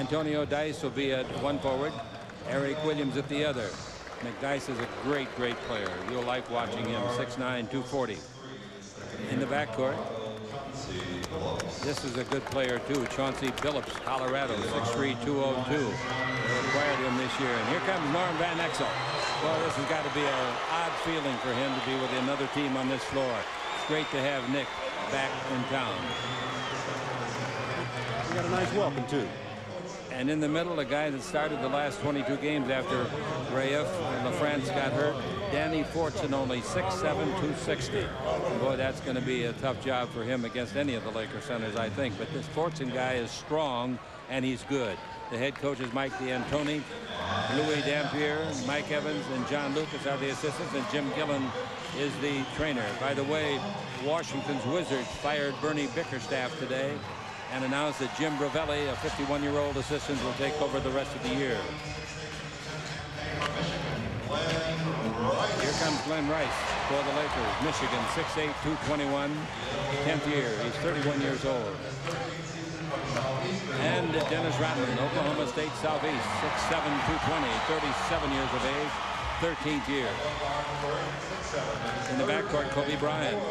Antonio Dice will be at one forward. Eric Williams at the other. McDyess is a great player. You'll like watching him. 6'9", 240. In the backcourt, this is a good player too. Chauncey Billups, Colorado, 6'3", 202. They acquired him this year. And here comes Norm Van Exel. Well, this has got to be an odd feeling for him to be with another team on this floor. It's great to have Nick back in town. He got a nice welcome too. And in the middle, a guy that started the last 22 games after Raef and LaFrance got hurt, Danny Fortson, only 6'7", 260. Boy, that's going to be a tough job for him against any of the Laker centers, I think. But this Fortson guy is strong, and he's good. The head coaches Mike D'Antoni, Louis Dampier, Mike Evans, and John Lucas are the assistants, and Jim Gillen is the trainer. By the way, Washington's Wizards fired Bernie Bickerstaff today and announced that Jim Bravelli, a 51-year-old assistant, will take over the rest of the year. Here comes Glenn Rice for the Lakers. Michigan, 6'8", 221, 10th year. He's 31 years old. And Dennis Rodman, Oklahoma State Southeast, 6'7", 220, 37 years of age, 13th year. In the backcourt, Kobe Bryant.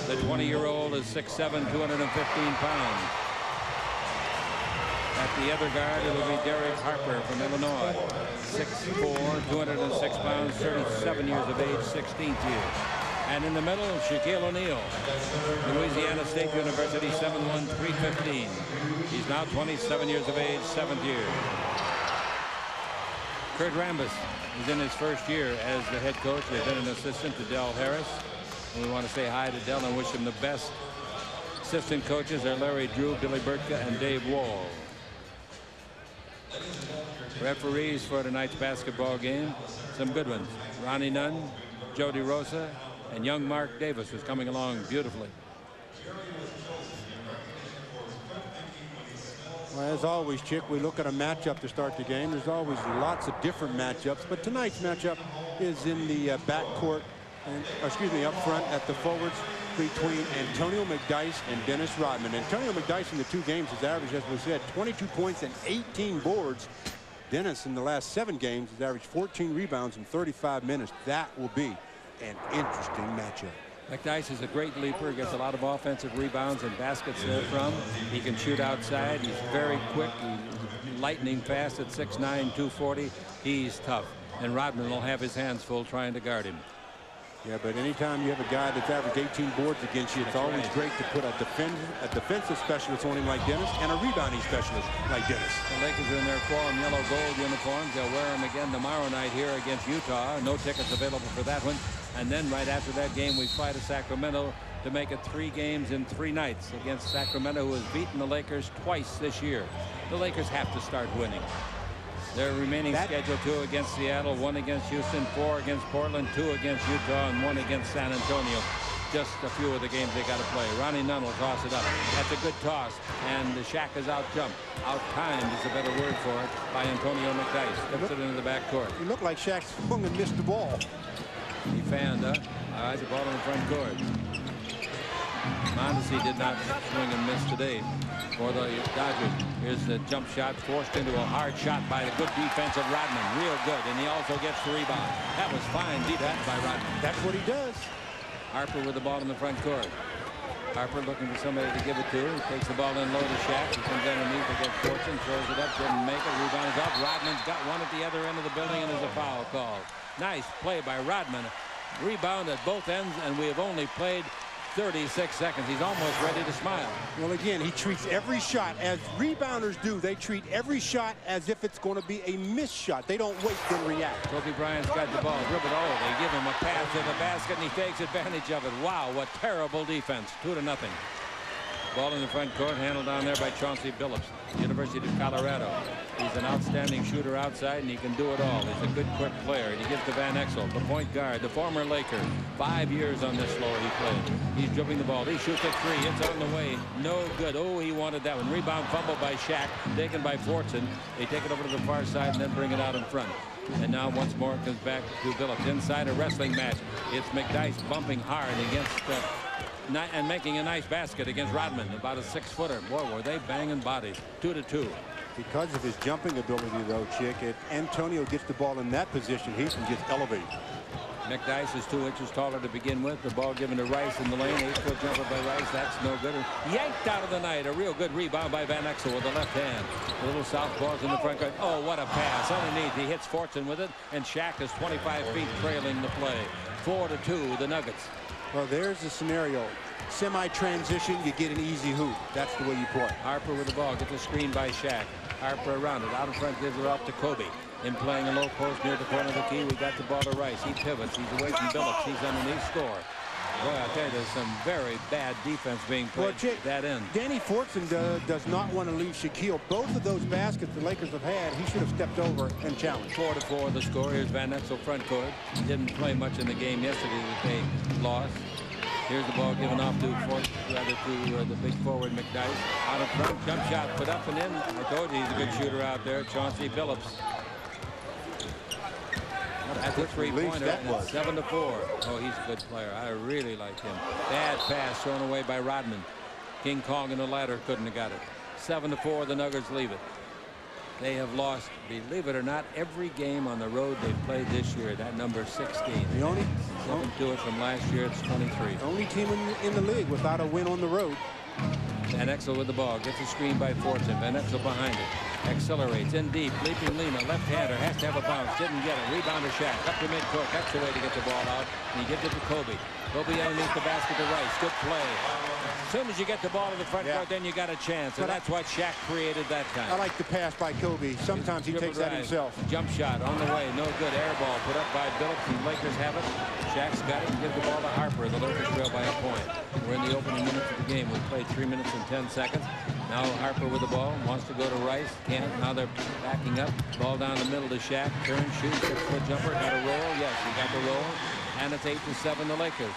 The 20-year-old is 6'7", 215 pounds. At the other guard, it'll be Derek Harper from Illinois, 6'4", 206 pounds, 37 years of age, 16th year. And in the middle, Shaquille O'Neal, Louisiana State University, 7'1", 315. He's now 27 years of age, 7th year. Kurt Rambis is in his first year as the head coach. They've been an assistant to Del Harris. And we want to say hi to Del and wish him the best. Assistant coaches are Larry Drew, Billy Burtka, and Dave Wall. Referees for tonight's basketball game, some good ones. Ronnie Nunn, Joe DeRosa, and young Mark Davis, who's coming along beautifully. Well, as always, Chick, we look at a matchup to start the game. There's always lots of different matchups, but tonight's matchup is in the backcourt, and up front at the forwards between Antonio McDyess and Dennis Rodman. Antonio McDyess in the 2 games has averaged, as we said, 22 points and 18 boards. Dennis in the last 7 games has averaged 14 rebounds in 35 minutes. That will be an interesting matchup. McDyess is a great leaper, gets a lot of offensive rebounds and baskets therefrom. He can shoot outside. He's very quick. He's lightning fast at 6'9", 240. He's tough. And Rodman will have his hands full trying to guard him. Yeah, but anytime you have a guy that's averaged 18 boards against you, it's always great to put a defensive specialist on him like Dennis and a rebounding specialist like Dennis. The Lakers are in their quorum yellow gold uniforms. They'll wear them again tomorrow night here against Utah. No tickets available for that one. And then right after that game, we fly to Sacramento to make it 3 games in 3 nights against Sacramento, who has beaten the Lakers twice this year. The Lakers have to start winning. Their remaining schedule: 2 against Seattle, 1 against Houston, 4 against Portland, 2 against Utah, and 1 against San Antonio. Just a few of the games they got to play. Ronnie Nunn will toss it up. That's a good toss, and the Shaq is out-jumped. Out-timed is a better word for it by Antonio McDyess. Puts it into the backcourt. He looked like Shaq swung and missed the ball. He fanned, huh? All right, the ball in the front court. Mondesi did not swing and miss today for the Dodgers. Here's the jump shot, forced into a hard shot by the good defense of Rodman. Real good, and he also gets the rebound. That was fine defense by Rodman. That's what he does. Harper with the ball in the front court. Harper looking for somebody to give it to. He takes the ball in low to Shaq. He comes underneath against Fortson, throws it up, didn't make it. Rebound is up. Rodman's got one at the other end of the building, and there's a foul called. Nice play by Rodman. Rebound at both ends, and we have only played 36 seconds. He's almost ready to smile. Well, again, he treats every shot, as rebounders do, they treat every shot as if it's going to be a missed shot. They don't wait, then react. Kobe Bryant's got the ball. Dribble. Oh, they give him a pass to the basket, and he takes advantage of it. Wow, what terrible defense. 2-0. Ball in the front court, handled down there by Chauncey Billups, University of Colorado. He's an outstanding shooter outside, and he can do it all. He's a good, quick player. He gives to Van Exel, the point guard, the former Laker. 5 years on this floor he played. He's dribbling the ball. He shoots a 3. It's on the way. No good. Oh, he wanted that one. Rebound fumble by Shaq, taken by Fortson. They take it over to the far side and then bring it out in front. And now once more it comes back to Billups. Inside a wrestling match. It's McDyess bumping hard against and making a nice basket against Rodman, about a 6-footer. Boy, were they banging bodies. 2-2. Because of his jumping ability, though, Chick, if Antonio gets the ball in that position, he can just elevate. McDyess is 2 inches taller to begin with. The ball given to Rice in the lane. 8-foot jumper by Rice. That's no good. Yanked out of the night. A real good rebound by Van Exel with the left hand. A little southpaws in the front court. Oh, what a pass. Underneath. He hits Fortson with it. And Shaq is 25 feet trailing the play. 4-2, the Nuggets. Well, there's the scenario. Semi-transition, you get an easy hoop. That's the way you play. Harper with the ball. Gets a screen by Shaq. Harper around it. Out in front, gives it off to Kobe. In playing a low post near the corner of the key, we got the ball to Rice. He pivots. He's away from Billups. He's underneath, score. Boy, I tell you, there's some very bad defense being played at that end. Danny Fortson does not want to leave Shaquille. Both of those baskets the Lakers have had, he should have stepped over and challenged. 4-4 the score. Here's Van Exel front court. He didn't play much in the game yesterday that they lost. Here's the ball given off to the big forward McDyess. Out in front, jump shot put up and in. I told you he's a good shooter out there. Chauncey Billups. That's a three-pointer. 7-4. Oh, he's a good player. I really like him. Bad pass thrown away by Rodman. King Kong and the ladder couldn't have got it. 7-4. The Nuggets leave it. They have lost, believe it or not, every game on the road they've played this year. That number 16. The only 7-2 from last year. It's 23. The only team in the league without a win on the road. Van Exel with the ball. Gets a screen by Fortson. Van Exel behind it. Accelerates in deep. Leaping Lima. Left-hander. Has to have a bounce. Didn't get it. Rebound to Shaq. Up to midcourt. That's the way to get the ball out. And he gives it to Kobe. Kobe underneath the basket to Rice. Good play. As soon as you get the ball to the front court, then you got a chance. And that's what Shaq created that time. I like the pass by Kobe. Sometimes he takes that himself. Jump shot on the way. No good. Air ball put up by Billups. The Lakers have it. Shaq's got it. Gives the ball to Harper. The Lakers trail by a point. We're in the opening minutes of the game. We played 3 minutes and 10 seconds. Now Harper with the ball. Wants to go to Rice. Can't. Now they're backing up. Ball down the middle to Shaq. Turn, shoot. 6-foot jumper. Got a roll. Yes, he got the roll. And it's 8-7 the Lakers.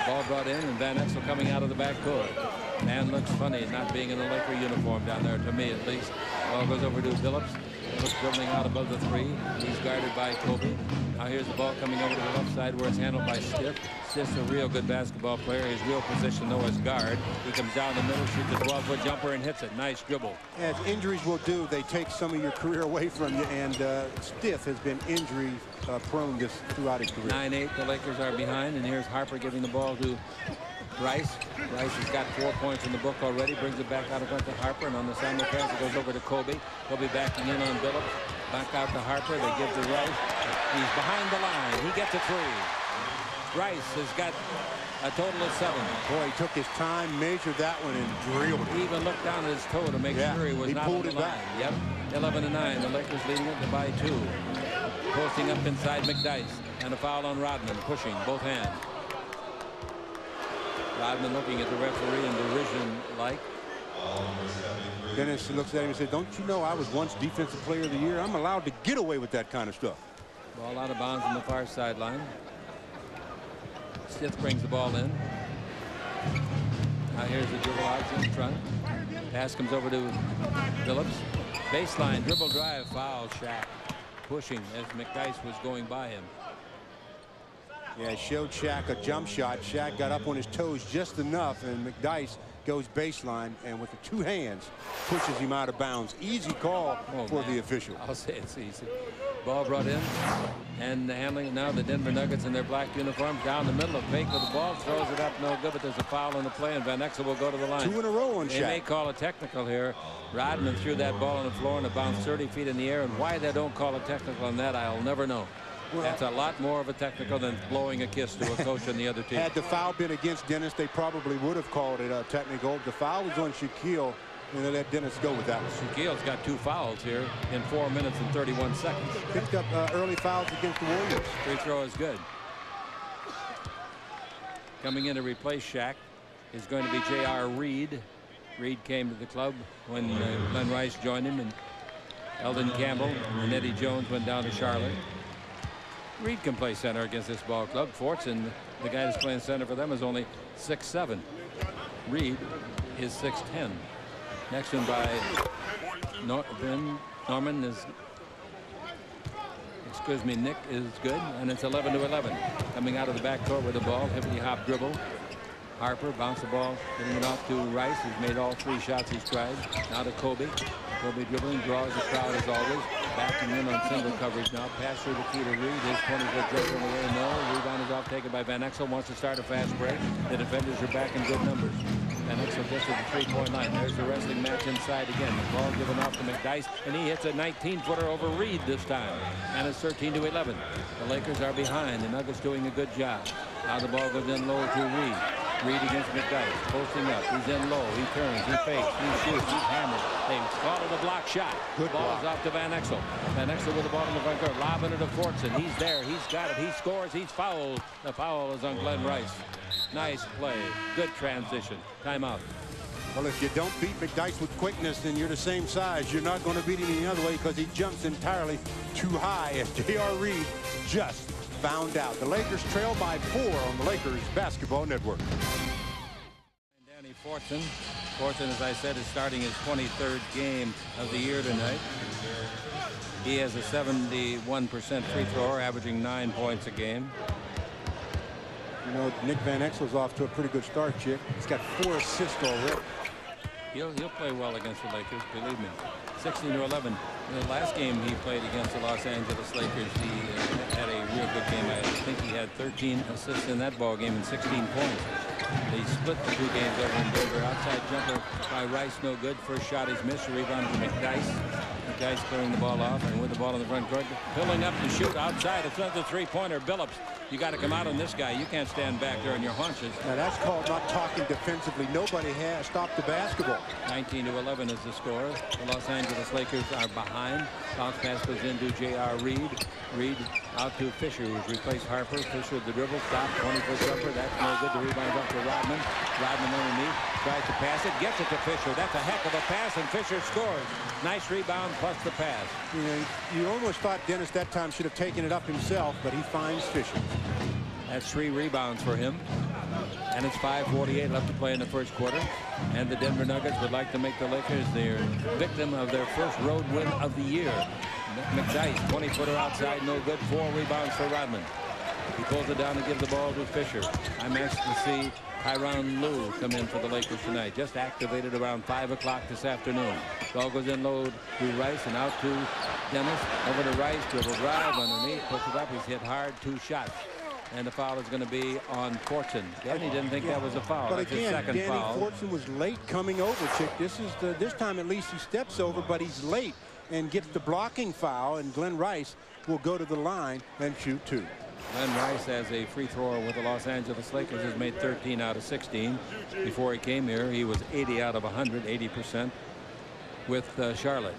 Ball brought in, and Van Exel coming out of the backcourt. Man looks funny not being in a Laker uniform down there, to me at least. Ball goes over to Billups. Billups dribbling out above the three. He's guarded by Kobe. Now here's the ball coming over to the left side where it's handled by Stiff. Stiff's a real good basketball player. His real position, though, is guard. He comes down the middle, shoots a 12-foot jumper, and hits it. Nice dribble. As injuries will do, they take some of your career away from you, and Stiff has been injury prone throughout his career. 9-8, the Lakers are behind, and here's Harper giving the ball to Rice. Rice has got 4 points in the book already, brings it back out in front to Harper, and on the simulcast it goes over to Kobe. Kobe backing in on Billups. Back out to Harper. They give to Rice. He's behind the line. He gets a three. Rice has got a total of 7. Boy, he took his time, measured that one, and drilled it. He even looked down at his toe to make sure he was not on the line. Yep. 11-9. The Lakers leading it by 2. Posting up inside McDyess. And a foul on Rodman. Pushing both hands. Rodman looking at the referee in derision like. Dennis looks at him and said, don't you know I was once Defensive Player of the Year? I'm allowed to get away with that kind of stuff. Ball out of bounds on the far sideline. Stiff brings the ball in. Now here's the dribble out in front. Pass comes over to Billups. Baseline, dribble drive, foul, Shaq. Pushing as McDyess was going by him. Yeah, it showed Shaq a jump shot. Shaq got up on his toes just enough, and McDyess goes baseline, and with the 2 hands, pushes him out of bounds. Easy call for the official. I'll say it's easy. Ball brought in, and handling now the Denver Nuggets in their black uniforms down the middle of fake with the ball, throws it up, no good, but there's a foul on the play, and Van Exel will go to the line. 2 in a row on Shaq. They may call a technical here. Rodman threw that ball on the floor and it bounced 30 feet in the air, and why they don't call a technical on that, I'll never know. Well, that's a lot more of a technical than blowing a kiss to a coach on the other team. Had the foul been against Dennis, they probably would have called it a technical. The foul was on Shaquille, and they let Dennis go with that one. Shaquille's got 2 fouls here in 4 minutes and 31 seconds. Picked up early fouls against the Warriors. Free throw is good. Coming in to replace Shaq is going to be J.R. Reed. Reed came to the club when Glenn Rice joined him, and Eldon Campbell and Eddie Jones went down to Charlotte. Reed can play center against this ball club. Fortson, the guy that's playing center for them, is only 6'7". Reed is 6'10". Next one by Norman is, excuse me, Nick is good, and it's 11-11. Coming out of the backcourt with the ball, hippity hop dribble. Harper bounce the ball, getting it off to Rice, who's made all 3 shots he's tried. Now to Kobe. Kobe dribbling, draws the crowd as always. Backing in on single coverage now. Pass through the key to Reed. His 20-foot jumper in the way. No. Rebound is off, taken by Van Exel. Wants to start a fast break. The defenders are back in good numbers. Van Exel gets to the 3-point line. There's the wrestling match inside again. The ball given off to McDyess, and he hits a 19-footer over Reed this time. And it's 13-11. The Lakers are behind. The Nuggets doing a good job. Now the ball goes in low to Reed. Reed against McDyess, posting up. He's in low. He turns. He fakes. He shoots. He's hammered. They call it a block shot. Good Ball's block. off to Van Exel. Van Exel with the ball in the front court. Lobbing it to Fortson. He's there. He's got it. He scores. He's fouled. The foul is on Glenn Rice. Nice play. Good transition. Timeout. Well, if you don't beat McDyess with quickness and you're the same size, you're not going to beat him any other way because he jumps entirely too high. And J.R. Reed just found out. The Lakers trail by 4 on the Lakers Basketball Network. Danny Fortson. Fortson, as I said, is starting his 23rd game of the year tonight. He has a 71% free thrower, averaging 9 points a game. You know, Nick Van Exel's off to a pretty good start, Chick. He's got 4 assists already. He'll play well against the Lakers, believe me. 16-11. In the last game he played against the Los Angeles Lakers, he had a real good game. I think he had 13 assists in that ball game and 16 points. They split the 2 games over in Denver. Outside jumper by Rice, no good. First shot he's missed. Rebound to McDyess. McDyess clearing the ball off, and with the ball in the front court, pulling up to shoot outside. It's another 3-pointer. Billups, you got to come out on this guy. You can't stand back there on your haunches. Now that's called not talking defensively. Nobody has stopped the basketball. 19-11 is the score. The Los Angeles Lakers are behind. Bounce pass goes into J.R. Reed. Reed out to Fisher, who's replaced Harper. Fisher with the dribble, stop, 20-foot jumper. That's no good. The rebound's up to Rodman. Rodman underneath, tries to pass it, gets it to Fisher. That's a heck of a pass, and Fisher scores. Nice rebound plus the pass. You know, you almost thought Dennis that time should have taken it up himself, but he finds Fisher. That's 3 rebounds for him. And it's 5:48 left to play in the first quarter. And the Denver Nuggets would like to make the Lakers their victim of their first road win of the year. McDyess, 20-footer outside, no good. 4 rebounds for Rodman. He pulls it down and gives the ball to Fisher. I'm anxious to see Tyronn Lue come in for the Lakers tonight. Just activated around 5 o'clock this afternoon. Ball goes in low to Rice and out to Dennis. Over to Rice, dribble drive underneath, puts it up. He's hit hard, 2 shots. And the foul is going to be on Fortson. Danny didn't think that was a foul. But That's his again, second Danny foul. Fortson was late coming over, Chick. This time at least he steps over, but he's late and gets the blocking foul, and Glenn Rice will go to the line and shoot 2. Glenn Rice, as a free thrower with the Los Angeles Lakers, has made 13 out of 16. Before he came here, he was 80 out of 100, 80% with Charlotte.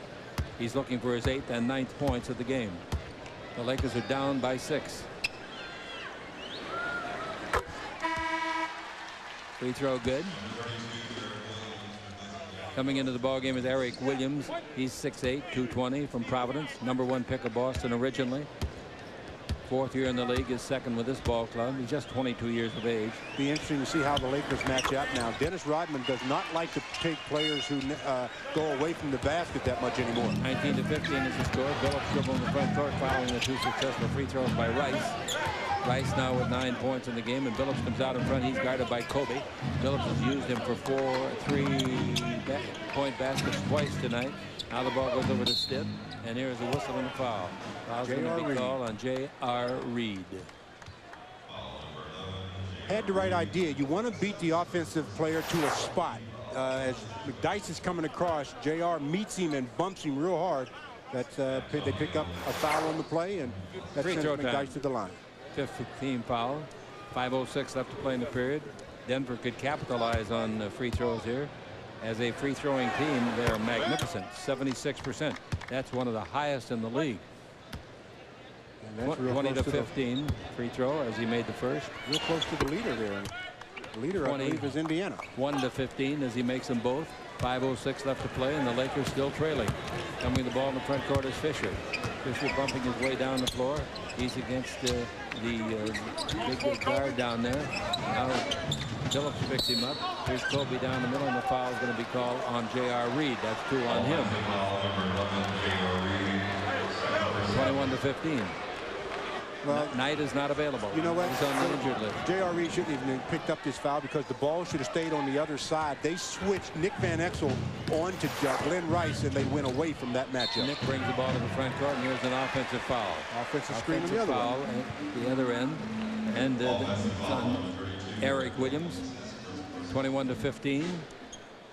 He's looking for his 8th and 9th points of the game. The Lakers are down by 6. Free throw good. Coming into the ball game is Eric Williams. He's 6'8", 220 from Providence. #1 pick of Boston originally. 4th year in the league, is 2nd with this ball club. He's just 22 years of age. Be interesting to see how the Lakers match up now. Dennis Rodman does not like to take players who go away from the basket that much anymore. 19-15 is the score. Billups dribble in the front court following the 2 successful free throws by Rice. Rice now with 9 points in the game, and Billups comes out in front. He's guarded by Kobe. Billups has used him for 4 3-point baskets twice tonight. Now the ball goes over to Stitt, and here's a whistle and a foul. Foul's going to be called on J.R. Reed. Had the right idea. You want to beat the offensive player to a spot. As McDyess is coming across, J.R. meets him and bumps him real hard. That's they pick up a foul on the play, and that sends McDyess to the line. 5th team foul. 5:06 left to play in the period. Denver could capitalize on free throws here. As a free throwing team, they're magnificent. 76%. That's one of the highest in the league. 20-15 free throw as he made the first. Real close to the leader there. The leader, I believe, is Indiana. 1-15 as he makes them both. 5:06 left to play, and the Lakers still trailing. Coming the ball in the front court is Fisher. Fisher bumping his way down the floor. He's against the big guard down there. Now Phillips picks him up. Here's Kobe down the middle, and the foul is going to be called on J.R. Reed. That's 2 on him. 21-15. Well, Knight is not available. You know what? He's on the injured list. J.R. Reed shouldn't even have picked up this foul because the ball should have stayed on the other side. They switched Nick Van Exel on to Glenn Rice, and they went away from that matchup. Nick brings the ball to the front court, and here's an offensive foul. Offensive screen on the other foul one. at the other end. And on Eric Williams, 21-15.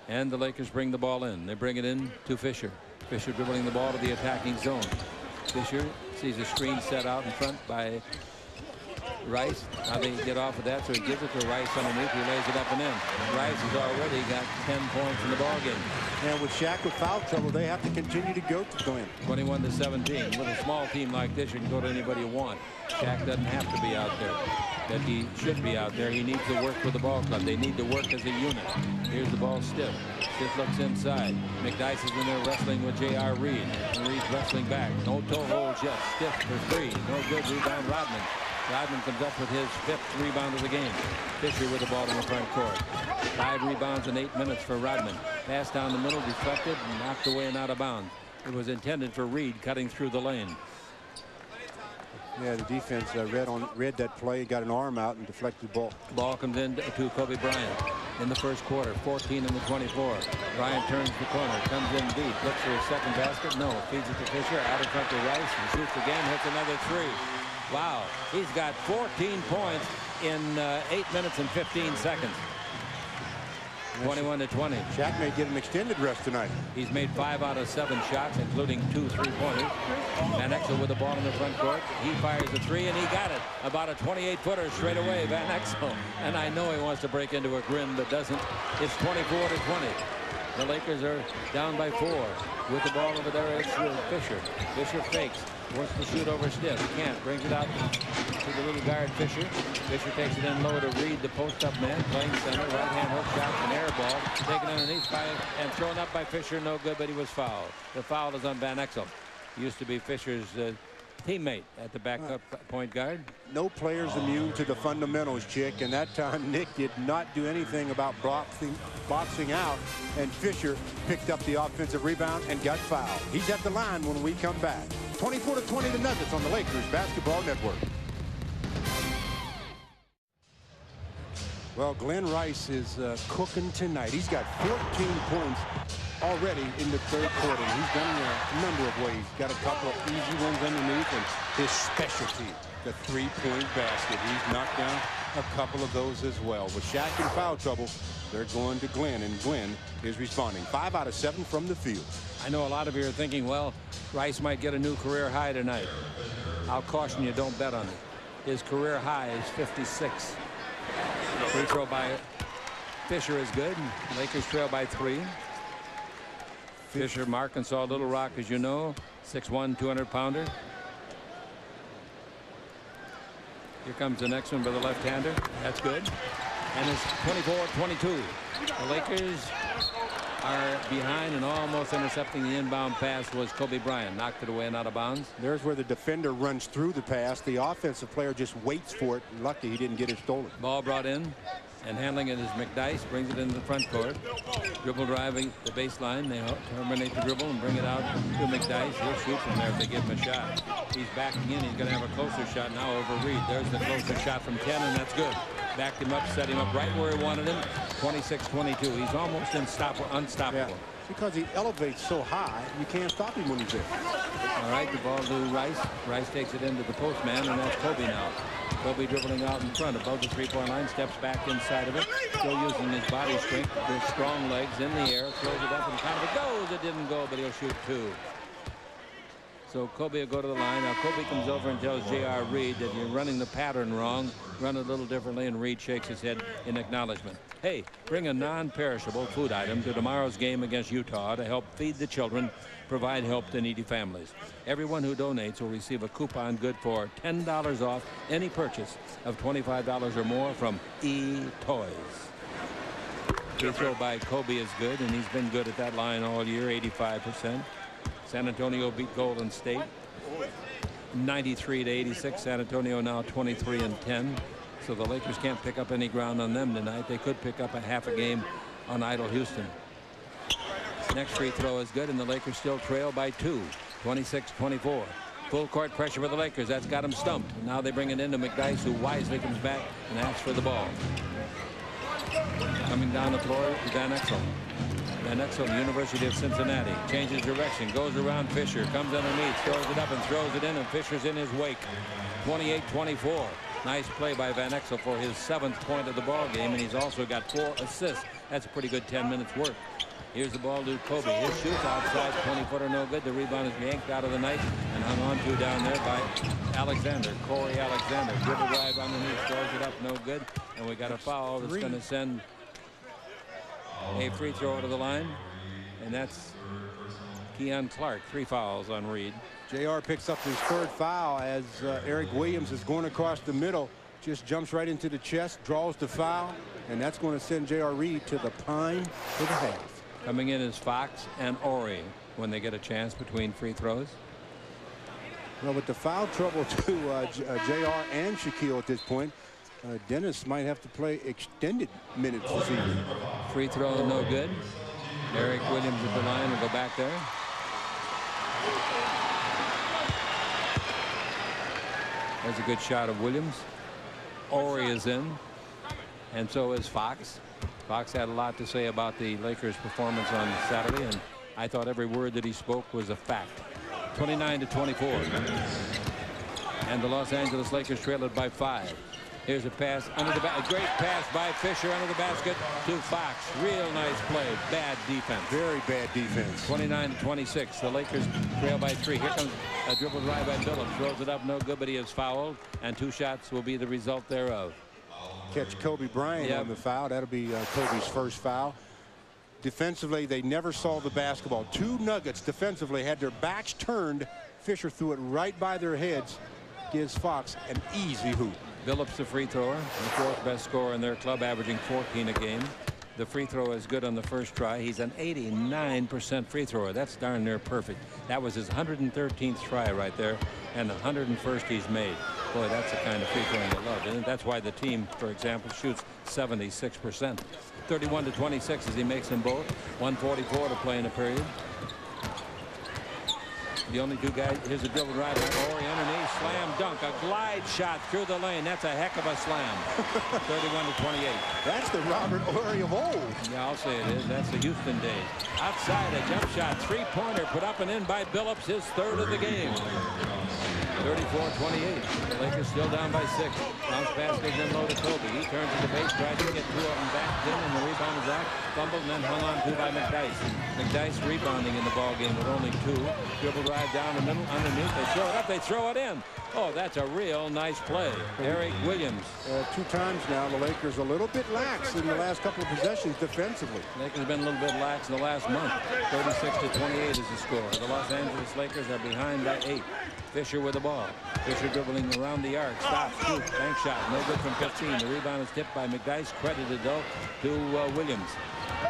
And the Lakers bring the ball in. They bring it in to Fisher. Fisher dribbling the ball to the attacking zone. Fisher sees a screen set out in front by Rice. How they get off of that, so he gives it to Rice underneath. He lays it up and in. Rice has already got 10 points in the ball game. And with Shaq with foul trouble, they have to continue to go to Glenn. 21-17. With a small team like this, you can go to anybody you want. Shaq doesn't have to be out there, but he should be out there. He needs to work with the ball club. They need to work as a unit. Here's the ball stiff. Stiff looks inside. McDyess is in there wrestling with J.R. Reed. And Reed's wrestling back. No toe holds yet. Stiff for three. No good. Rebound Rodman. Rodman comes up with his 5th rebound of the game. Fisher with the ball in the front court. 5 rebounds in 8 minutes for Rodman. Pass down the middle, deflected, and knocked away and out of bounds. It was intended for Reed cutting through the lane. Yeah, the defense read that play, got an arm out, and deflected the ball. Ball comes in to Kobe Bryant in the first quarter. 14 in the 24. Bryant turns the corner, comes in deep, looks for his second basket. No, feeds it to Fisher, out in front to Rice, and shoots again, hits another 3. Wow, he's got 14 points in 8 minutes and 15 seconds. 21-20. Shaq may get an extended rest tonight. He's made 5 out of 7 shots, including 2 3-pointers. Van Exel with the ball in the front court. He fires a 3, and he got it. About a 28-footer straight away, Van Exel. And I know he wants to break into a grin, but doesn't. It's 24-20. The Lakers are down by 4. With the ball over there, it's Fisher. Fisher fakes. Wants to shoot over Stiff. He can't. Brings it out to the little guard Fisher. Fisher takes it in low to Reed, the post-up man, playing center. Right-hand hook shot, an air ball. Taken underneath by and thrown up by Fisher. No good, but he was fouled. The foul is on Van Exel. Used to be Fisher's teammate at the backup point guard. No player's immune to the fundamentals, Chick, and that time Nick did not do anything about boxing out, and Fisher picked up the offensive rebound and got fouled. He's at the line when we come back. 24-20 the Nuggets on the Lakers Basketball Network. Well, Glenn Rice is cooking tonight. He's got 14 points already in the third quarter. He's done it a number of ways. Got a couple of easy ones underneath, and his specialty, the 3-point basket. He's knocked down a couple of those as well. With Shaq in foul trouble, they're going to Glenn, and Glenn is responding. 5 out of 7 from the field. I know a lot of you are thinking, well, Rice might get a new career high tonight. I'll caution you, don't bet on it. His career high is 56. Free throw by Fisher is good. Lakers trail by 3. Fisher, Arkansas Little Rock, as you know, 6'1", 200-pounder. Here comes the next one by the left-hander. That's good. And it's 24-22. The Lakers are behind, and almost intercepting the inbound pass was Kobe Bryant. Knocked it away and out of bounds. There's where the defender runs through the pass. The offensive player just waits for it. Lucky he didn't get it stolen. Ball brought in, and handling it is McDyess. Brings it into the front court. Dribble driving the baseline. They terminate the dribble and bring it out to McDyess. He'll shoot from there if they give him a shot. He's backing in. He's going to have a closer shot now over Reed. There's the closer shot from 10, and that's good. Backed him up, set him up right where he wanted him. 26-22. He's almost unstoppable. Yeah, because he elevates so high, you can't stop him when he's there. All right, the ball to Rice. Rice takes it into the postman, and that's Kobe now. Kobe dribbling out in front above the 3-point line, steps back inside of it, still using his body strength, his strong legs in the air, throws it up and kind of it goes. It didn't go, but he'll shoot 2. So Kobe will go to the line. Now Kobe comes over and tells J.R. Reed that you're running the pattern wrong. Run it a little differently, and Reed shakes his head in acknowledgement. Hey, bring a non-perishable food item to tomorrow's game against Utah to help feed the children, provide help to needy families. Everyone who donates will receive a coupon good for $10 off any purchase of $25 or more from E-Toys. Free throw by Kobe is good, and he's been good at that line all year, 85%. San Antonio beat Golden State 93-86. San Antonio now 23-10. So the Lakers can't pick up any ground on them tonight. They could pick up a half a game on idle Houston. Next free throw is good, and the Lakers still trail by 2, 26-24. Full court pressure for the Lakers. That's got him stumped. Now they bring it into McDyess, who wisely comes back and asks for the ball. Coming down the floor is Van Exel. Van Exel, the University of Cincinnati. Changes direction, goes around Fisher, comes underneath, throws it up and throws it in, and Fisher's in his wake. 28-24. Nice play by Van Exel for his 7th point of the ball game, and he's also got 4 assists. That's a pretty good 10 minutes work. Here's the ball to Kobe. His shoots outside, 20-footer, no good. The rebound is yanked out of the night and hung on to down there by Alexander. Corey Alexander. Dribble drive underneath, throws it up, no good. And we got a foul that's going to send a free throw to the line. And that's Keon Clark. 3 fouls on Reed. JR picks up his 3rd foul as Eric Williams is going across the middle. Just jumps right into the chest, draws the foul, and that's going to send J.R. Reed to the pine for the half. Coming in is Fox and Horry when they get a chance between free throws. Well, with the foul trouble to JR and Shaquille at this point, Dennis might have to play extended minutes this evening. Free throw no good. Eric Williams at the line will go back there. There's a good shot of Williams. Horry is in, and so is Fox. Fox had a lot to say about the Lakers' performance on Saturday, and I thought every word that he spoke was a fact. 29-24. And the Los Angeles Lakers trail it by 5. Here's a pass under the a great pass by Fisher under the basket to Fox. Real nice play. Bad defense. Very bad defense. 29-26. The Lakers trail by 3. Here comes a dribble drive by Billups. Throws it up, no good, but he is fouled, and 2 shots will be the result thereof. Catch Kobe Bryant on the foul. That'll be Kobe's 1st foul. Defensively, they never saw the basketball. 2 Nuggets defensively had their backs turned. Fisher threw it right by their heads. Gives Fox an easy hoop. Billups, the free thrower, the 4th best scorer in their club, averaging 14 a game. The free throw is good on the first try. He's an 89% free thrower. That's darn near perfect. That was his 113th try right there, and the 101st he's made. Boy, that's the kind of free throwing you love, isn't it? That's why the team, for example, shoots 76%. 31-26 as he makes them both. 1:44 to play in the period. The only 2 guys. Here's a dribble drive by Horry underneath. Slam dunk. A glide shot through the lane. That's a heck of a slam. 31-28. That's the Robert Horry of old. Yeah, I'll say it is. That's the Houston days. Outside, a jump shot. 3-pointer put up and in by Billups. His 3rd of the game. 34-28. The Lakers still down by 6. Bounce pass goes in low to Kobe. He turns to the base, tries to get 2 of them back in, and the rebound is out. Fumbled and then hung on to by McDyess. McDyess rebounding in the ball game with only 2. Dribble drive down the middle, underneath. They throw it up. They throw it in. Oh, that's a real nice play. Eric Williams. 2 times now, the Lakers a little bit lax in the last couple of possessions defensively. Lakers have been a little bit lax in the last month. 36-28 is the score. The Los Angeles Lakers are behind by 8. Fisher with the ball. Fisher dribbling around the arc. Stops. Shoot. Bank shot. No good from 15. The rebound is tipped by McDyess. Credited, though, to Williams.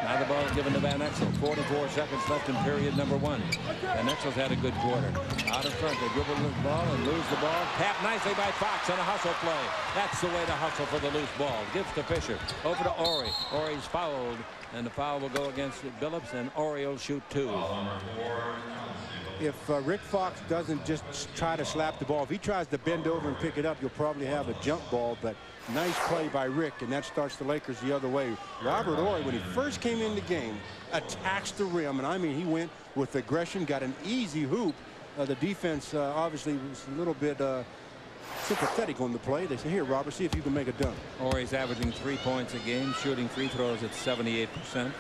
Now the ball is given to Van Exel. 44 seconds left in period number 1. Van Exel's had a good quarter. Out in front, they dribble the ball and lose the ball. Tapped nicely by Fox on a hustle play. That's the way to hustle for the loose ball. Gives to Fisher. Over to Horry. Horry's fouled, and the foul will go against Billups, and Horry will shoot 2. If Rick Fox doesn't just try to slap the ball, if he tries to bend over and pick it up, you'll probably have a jump ball. But nice play by Rick, and that starts the Lakers the other way. Robert Horry, when he first came in the game, attacks the rim, and I mean, he went with aggression, got an easy hoop. The defense obviously was a little bit sympathetic on the play. They said, here, Robert, see if you can make a dunk. Horry's averaging 3 points a game, shooting free throws at 78%.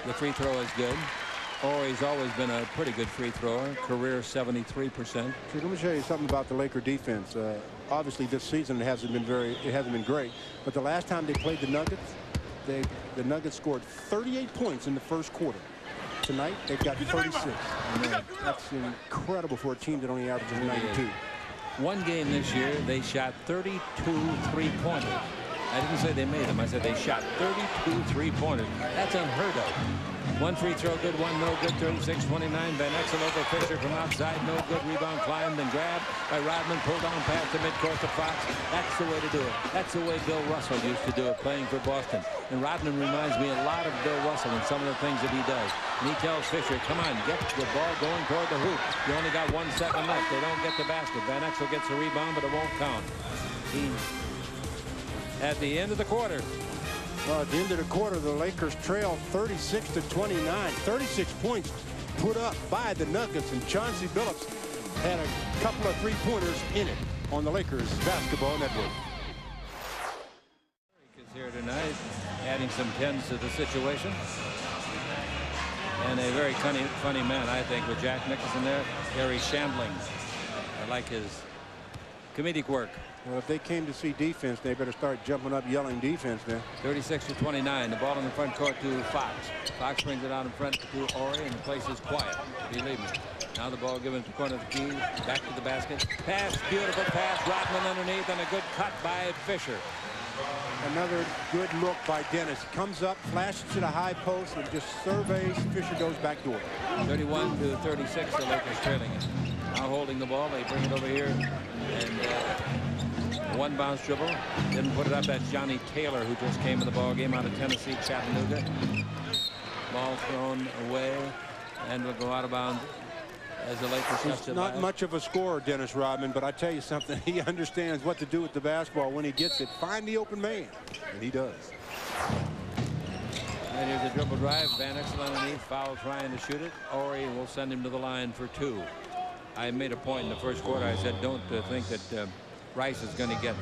The free throw is good. Horry's always been a pretty good free thrower, career 73%. Let me show you something about the Laker defense. Obviously, this season it hasn't been great. But the last time they played the Nuggets, the Nuggets scored 38 points in the first quarter. Tonight, they've got 36. And, that's incredible for a team that only averages 92. One game this year, they shot 32 3-pointers. I didn't say they made them. I said they shot 32 3-pointers. That's unheard of. One free throw good, one no good. 36-29. Van Exel over Fisher from outside. No good. Rebound climbed and grabbed by Rodman. Pulled on past the midcourt to Fox. That's the way to do it. That's the way Bill Russell used to do it playing for Boston. And Rodman reminds me a lot of Bill Russell and some of the things that he does. And he tells Fisher, come on, get the ball going toward the hoop. You only got 1 second left. They don't get the basket. Van Exel gets the rebound, but it won't count. At the end of the quarter. Well, at the end of the quarter, the Lakers trail 36-29. 36 points put up by the Nuggets, and Chauncey Billups had a couple of three-pointers in it on the Lakers Basketball Network. Is here tonight, adding some tens to the situation. And a very funny man, I think, with Jack Nicholson there. Gary Shandling. I like his comedic work. Well, if they came to see defense, they better start jumping up yelling defense then. 36-29. The ball in the front court to Fox. Fox brings it out in front to Ori, and the place is quiet. Believe me. Now the ball given to the corner of the key. Back to the basket. Pass. Beautiful pass. Rodman underneath, and a good cut by Fisher. Another good look by Dennis. Comes up, flashes to the high post, and just surveys. Fisher goes back door. 31-36. The Lakers trailing it. Now holding the ball. They bring it over here. And one bounce dribble. Didn't put it up. That's Johnny Taylor, who just came in the ball game out of Tennessee, Chattanooga. Ball thrown away and will go out of bounds as the Lakers touch it. Not much of a scorer, Dennis Rodman, but I tell you something, he understands what to do with the basketball when he gets it. Find the open man, and he does. And here's a dribble drive. Van Exel underneath, foul trying to shoot it. Ori will send him to the line for 2. I made a point in the first quarter. I said, don't think that Rice is going to get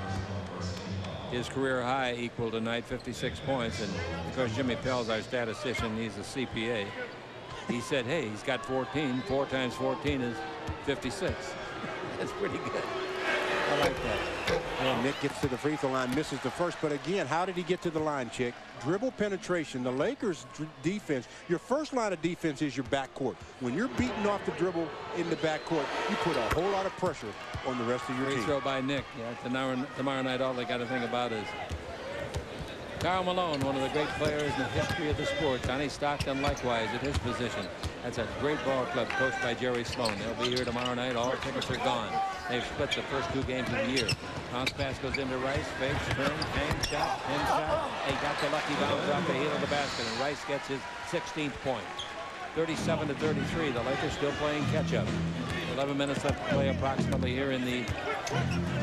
his career high equal tonight, 56 points. And of course, Jimmy Pell's our statistician. He's a CPA. He said, hey, he's got 14. 4 times 14 is 56. That's pretty good. I like that. Well, Nick gets to the free throw line, misses the first. But again, how did he get to the line, Chick? Dribble penetration. The Lakers defense, your first line of defense is your backcourt. When you're beating off the dribble in the backcourt, you put a whole lot of pressure on the rest of your team. Free throw by Nick. Yeah, tomorrow night, all they got to think about is Karl Malone, one of the great players in the history of the sport. Johnny Stockton, likewise, at his position. That's a great ball club coached by Jerry Sloan. They'll be here tomorrow night. All tickets are gone. They've split the first 2 games of the year. Bounce pass goes into Rice. Fakes, turn, hang shot, pin shot. They got the lucky bounce off the heel of the basket, and Rice gets his 16th point. 37-33. The Lakers still playing catch-up. 11 minutes left to play approximately here in the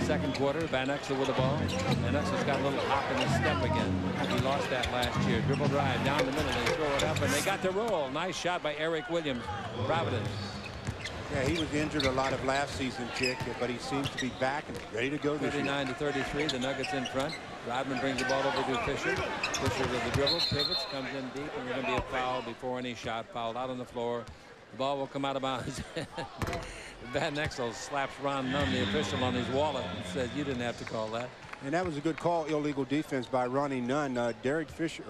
second quarter. Van Exel with the ball. Van Exel's got a little hop in his step again. He lost that last year. Dribble drive down the middle. They throw it up, and they got the roll. Nice shot by Eric Williams, Providence. Yeah, he was injured a lot of last season, Chick, but he seems to be back and ready to go this year. 39-33. The Nuggets in front. Rodman brings the ball over to Fisher. Fisher with the dribble, pivots, comes in deep, and there's going to be a foul before any shot. Fouled out on the floor. The ball will come out of bounds. Van Exel slaps Ron Nunn, the official, on his wallet and says, you didn't have to call that. And that was a good call. Illegal defense by Ronnie Nunn. Derek Fisher,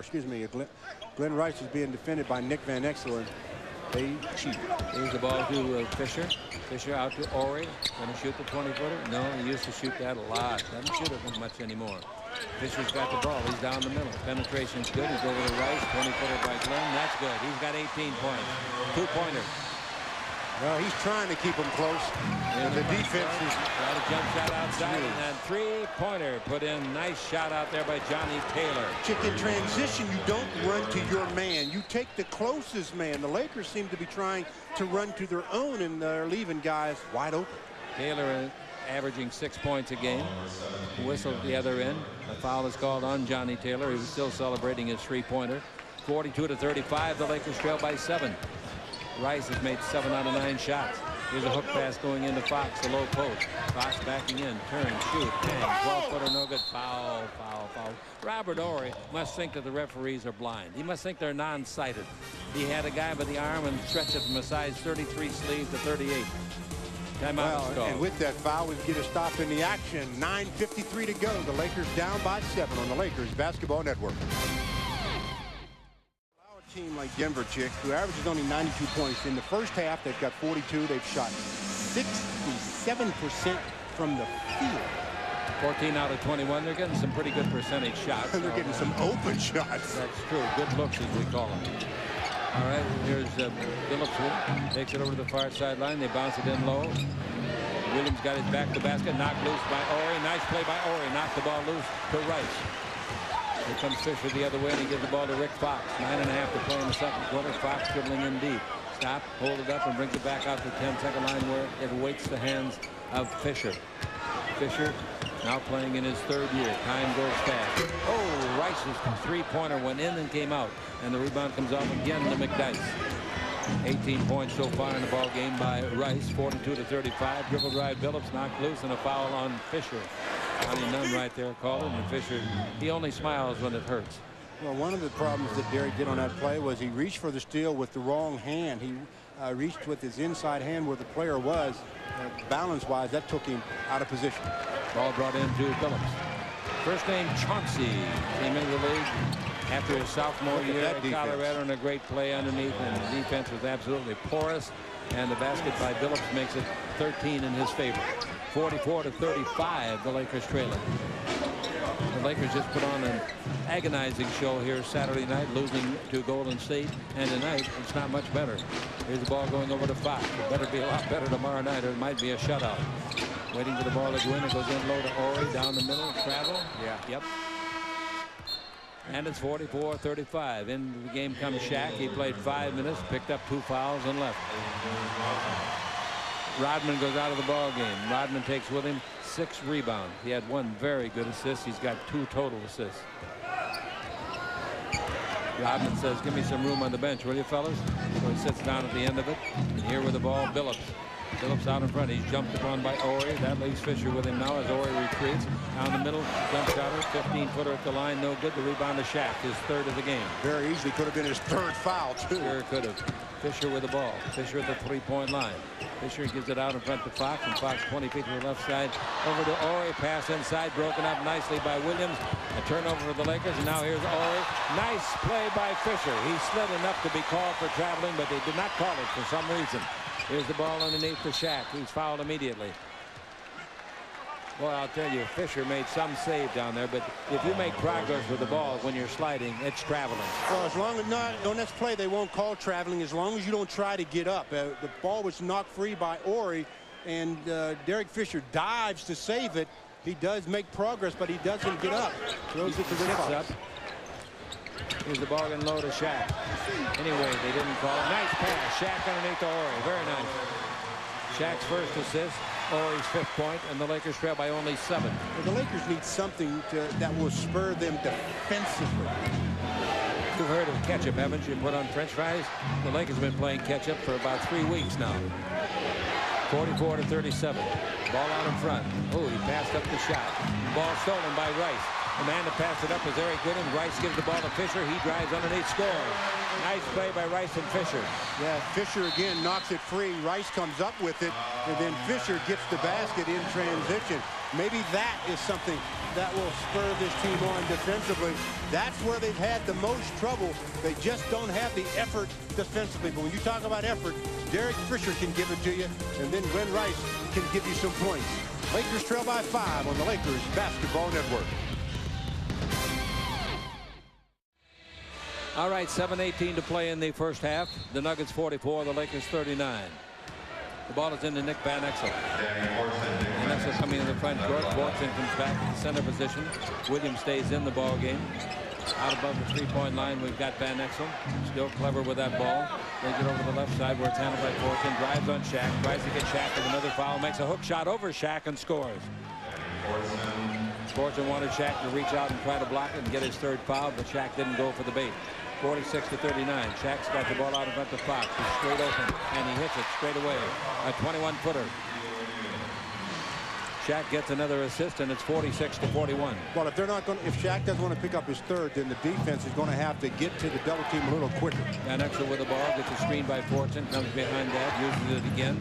Glenn Rice is being defended by Nick Van Exel, and they cheat. Here's the ball to Fisher. Fisher out to Ori. Going to shoot the 20-footer? No, he used to shoot that a lot. Doesn't shoot it much anymore. Fisher's got the ball. He's down the middle. Penetration's good. He's over to Rice. 20-footer by Glenn. That's good. He's got 18 points. 2-pointer. Well, he's trying to keep them close. And the defense is... Got a jump shot outside, and then 3-pointer put in. Nice shot out there by Johnny Taylor. Chick, in transition, you don't run to your man. You take the closest man. The Lakers seem to be trying to run to their own, and they're leaving guys wide open. Taylor averaging 6 points a game. Whistle at the other end. A foul is called on Johnny Taylor. He was still celebrating his 3-pointer. 42-35. The Lakers trail by 7. Rice has made 7 out of 9 shots. Here's a hook pass going into Fox, the low post. Fox backing in, turn, shoot, bang, 12-footer, no good. Foul, foul, foul. Robert Horry must think that the referees are blind. He must think they're non-sighted. He had a guy by the arm and stretched it from a size 33 sleeve to 38. Well, and with that foul, we get a stop in the action. 9:53 to go. The Lakers down by 7 on the Lakers Basketball Network. Team like Denver, Chick, who averages only 92 points. In the first half, they've got 42. They've shot 67% from the field. 14 out of 21. They're getting some pretty good percentage shots. And they're getting some open shots. That's true. Good looks, as we call them. All right, here's Billups. Takes it over to the far sideline. They bounce it in low. Williams got his back to the basket. Knocked loose by Horry. Nice play by Horry. Knocked the ball loose to Rice. Here comes Fisher the other way, and he gives the ball to Rick Fox. 9.5 to play in the second quarter. Fox dribbling in deep. Stop, hold it up, and brings it back out to the 10-second line where it awaits the hands of Fisher. Fisher now playing in his third year. Time goes fast. Oh, Rice's three-pointer went in and came out. And the rebound comes off again to McDyess. 18 points so far in the ball game by Rice. 42-35. Dribble drive Billups knocked loose and a foul on Fisher. Johnny Nunn right there called it. And Fisher, he only smiles when it hurts. Well, one of the problems that Derek did on that play was he reached for the steal with the wrong hand. He reached with his inside hand where the player was. Balance-wise, that took him out of position. Ball brought in to Billups. First name Chauncey came into the league after his sophomore year at Colorado, and a great play underneath, and the defense was absolutely porous, and the basket by Billups makes it 13 in his favor. 44-35, the Lakers trailing. The Lakers just put on an agonizing show here Saturday night, losing to Golden State, and tonight it's not much better. Here's the ball going over to Fox. It better be a lot better tomorrow night, or it might be a shutout. Waiting for the ball to go in. It goes in low to Horry, down the middle, travel. Yeah. Yep. And it's 44-35. Into the game comes Shaq. He played 5 minutes, picked up 2 fouls, and left. Rodman goes out of the ball game. Rodman takes with him 6 rebounds. He had 1 very good assist. He's got 2 total assists. Rodman says, give me some room on the bench, will you, fellas? So he sits down at the end of it. And here with the ball, Billups. Billups out in front. He's jumped upon by Horry. That leaves Fisher with him now as Horry retreats. Down the middle, jump shotter, 15-footer at the line, no good. The rebound to Shaq, his 3rd of the game. Very easily could have been his 3rd foul, too. Sure could have. Fisher with the ball. Fisher at the 3-point line. Fisher gives it out in front to Fox, and Fox 20 feet to the left side. Over to Horry. Pass inside, broken up nicely by Williams. A turnover for the Lakers, and now here's Horry. Nice play by Fisher. He slid enough to be called for traveling, but they did not call it for some reason. Here's the ball underneath to Shaq. He's fouled immediately. Well, I'll tell you, Fisher made some save down there, but if you make progress with the ball when you're sliding, it's traveling. Well, as long as not on this play, they won't call traveling as long as you don't try to get up. The ball was knocked free by Horry, and Derek Fisher dives to save it. He does make progress, but he doesn't get up. Throws it to the up. Here's the ball in low to Shaq. Anyway, they didn't call it. Nice pass. Shaq underneath to Horry. Very nice. Shaq's first assist. Horry's 5th point, and the Lakers trail by only 7. Well, the Lakers need something that will spur them defensively. You've heard of ketchup, haven't you? Put on French fries. The Lakers have been playing ketchup for about 3 weeks now. 44-37. Ball out in front. Oh, he passed up the shot. Ball stolen by Rice. The man that passed it up is Eric Goodham. Rice gives the ball to Fisher. He drives underneath, scores. Nice play by Rice and Fisher. Yeah, Fisher again knocks it free. Rice comes up with it, and then Fisher gets the basket in transition. Maybe that is something that will spur this team on defensively. That's where they've had the most trouble. They just don't have the effort defensively. But when you talk about effort, Derek Fisher can give it to you, and then Glenn Rice can give you some points. Lakers trail by 5 on the Lakers Basketball Network. All right, 7:18 to play in the first half. The Nuggets 44, the Lakers 39. The ball is into Nick Van Exel. Van Exel coming in the front court. Fortson comes back in center position. Williams stays in the ball game. Out above the 3-point line, we've got Van Exel. Still clever with that ball. Brings it over to the left side where it's handled by Fortson. Drives on Shaq. Tries to get Shaq with another foul. Makes a hook shot over Shaq and scores. Fortson wanted Shaq to reach out and try to block it and get his 3rd foul, but Shaq didn't go for the bait. 46-39. Shaq's got the ball out in front of Fox. He's straight open, and he hits it straight away. A 21-footer. Shaq gets another assist, and it's 46-41. Well, if Shaq doesn't want to pick up his 3rd, then the defense is going to have to get to the double team a little quicker. Van Exel with the ball, gets a screen by Fortson, comes behind that, uses it again.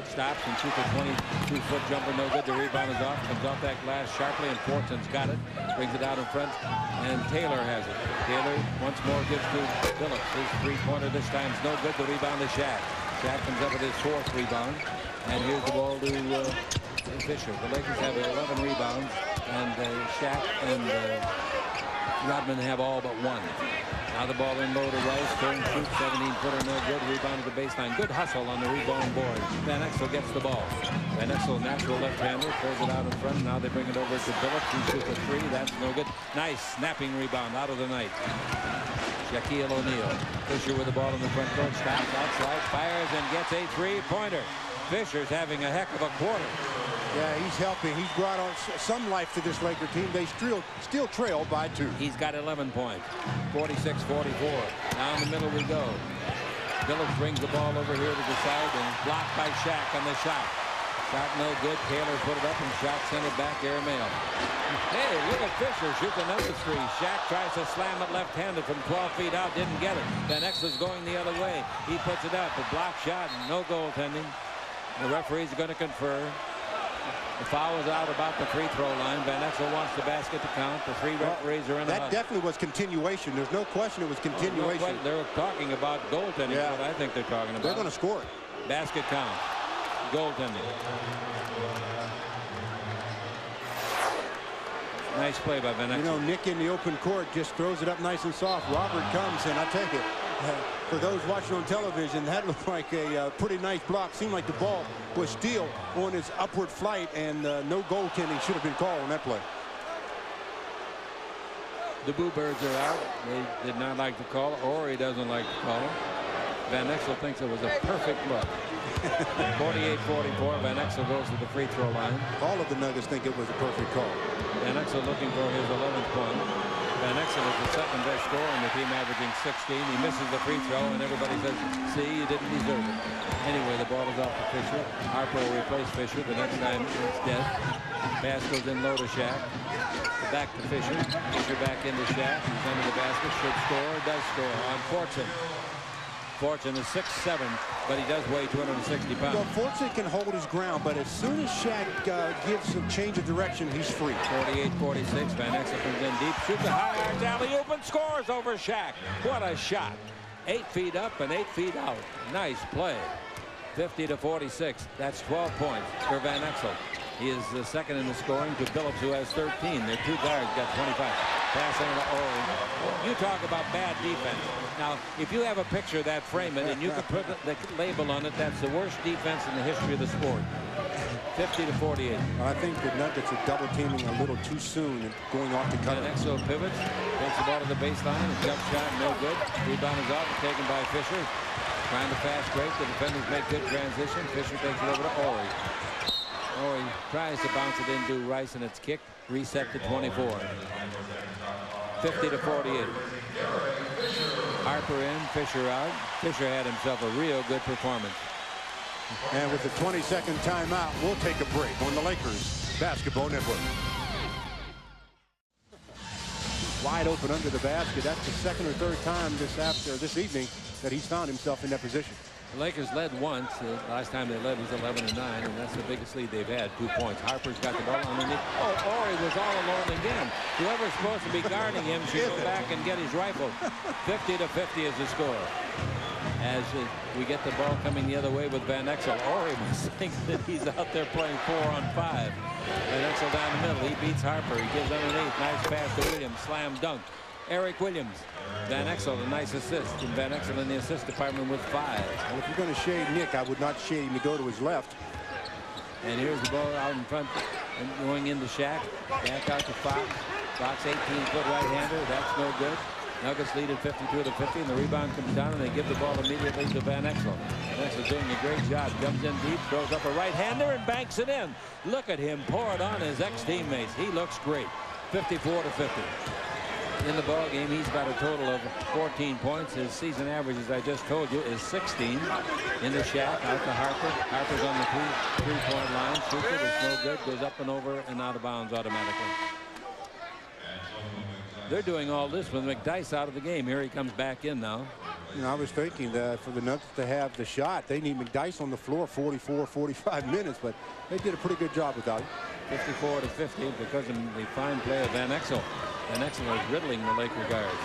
Stops and shoots a 22-foot jumper, no good. The rebound is off, comes off that glass sharply, and Fortson's got it. Brings it out in front, and Taylor has it. Taylor once more gives to Billups. His 3-pointer this time is no good. The rebound to Shaq. Shaq comes up with his 4th rebound, and here's the ball to Fisher. The Lakers have 11 rebounds, and Shaq and Rodman have all but 1. Now the ball in low to Rice. Turn, shoot, 17-footer, no good. Rebound to the baseline. Good hustle on the rebound board. Van Exel gets the ball. Van Exel, natural left-hander, throws it out in front. Now they bring it over to Billups. He shoots a three. That's no good. Nice snapping rebound out of the night. Shaquille O'Neal. Fisher with the ball in the front court. Stops outside, fires, and gets a three-pointer. Fisher's having a heck of a quarter. Yeah, he's helping. He's brought on some life to this Laker team. They still trail by 2. He's got 11 points. 46-44. Down the middle we go. Billups brings the ball over here to the side and blocked by Shaq on the shot. Shot no good. Taylor put it up and Shaq sent it back. Airmail. Hey, look at Fisher. Shoots another three. Shaq tries to slam it left-handed from 12 feet out. Didn't get it. Van Exel's going the other way. He puts it up. A block shot. No goaltending. The referees are going to confer. The foul is out about the free throw line. Van Exel wants the basket to count. The 3 referees are in. That definitely was continuation. There's no question it was continuation. They're talking about goaltending. Yeah. What I think they're talking about. They're going to score it. Basket count. Goaltending. Nice play by Van Exel. You know, Nick in the open court just throws it up nice and soft. Robert comes, and I take it. For those watching on television, that looked like a pretty nice block. Seemed like the ball was still on its upward flight, and no goaltending should have been called on that play. The Boo Birds are out. They did not like the call. Ori doesn't like the call. Van Exel thinks it was a perfect look. 48-44. Van Exel goes to the free throw line. All of the Nuggets think it was a perfect call. Van Exel looking for his 11th point. Van Exel is the second best scorer on the team, averaging 16. He misses the free throw, and everybody says, see, you didn't deserve it. Anyway, the ball is off to Fisher. Harper will replace Fisher. The next time it's dead. Pass goes in low to Shaq. Back to Fisher. Fisher back into Shaq. He's under the basket. Should score. Does score on Fortune. Fortune is 6'7", but he does weigh 260 pounds. Well, Fortune can hold his ground, but as soon as Shaq gives a change of direction, he's free. 48-46. Van Exel comes in deep, shoots a high arch alley-oop and scores over Shaq. What a shot. 8 feet up and 8 feet out. Nice play. 50-46. That's 12 points for Van Exel. He is the second in the scoring to Billups, who has 13. Their 2 guards got 25. Pass into Ori. You talk about bad defense. Now, if you have a picture of that, frame it, and you can put the label on it, that's the worst defense in the history of the sport. 50-48. I think the Nuggets are double teaming a little too soon and going off the cut. Van Exel pivots, takes the ball to the baseline, and jump shot, no good. Rebound is off, taken by Fisher. Trying to fast break. The defenders make good transition. Fisher takes it over to Ori. Ori tries to bounce it into Rice, and it's kicked. Reset to 24. 50-48. Harper in, Fisher out. Fisher had himself a real good performance. And with the 22nd timeout, we'll take a break on the Lakers Basketball Network. Wide open under the basket. That's the second or third time this evening that he's found himself in that position. The Lakers led once. Last time they led was 11-9, and that's the biggest lead they've had, 2 points. Harper's got the ball underneath. Oh, Ori was all alone again. Whoever's supposed to be guarding him should go back and get his rifle. 50-50 is the score. As we get the ball coming the other way with Van Exel. Ori was thinking that he's out there playing 4-on-5. Van Exel down the middle. He beats Harper. He gives underneath. Nice pass to Williams. Slam dunk. Eric Williams. Van Exel, a nice assist. And Van Exel in the assist department with 5. Well, if you're going to shade Nick, I would not shade him to go to his left. And here's the ball out in front and going into Shaq. Back out to Fox. Fox, 18-foot right-hander. That's no good. Nuggets lead at 52-50, and the rebound comes down, and they give the ball immediately to Van Exel. Van Exel doing a great job. Comes in deep, throws up a right-hander, and banks it in. Look at him pour it on his ex-teammates. He looks great. 54-50. In the ball game, he's got a total of 14 points. His season average, as I just told you, is 16. Into Shaq, out to Harper. Harper's on the three-point line. Shoots it, it's no good. Goes up and over and out of bounds automatically. They're doing all this with McDyess out of the game. Here he comes back in now. You know, I was thinking that for the Nuggets to have the shot, they need McDyess on the floor 44, 45 minutes, but they did a pretty good job without him. 54-50 because of the fine play of Van Exel. Van Exel is riddling the Laker guards.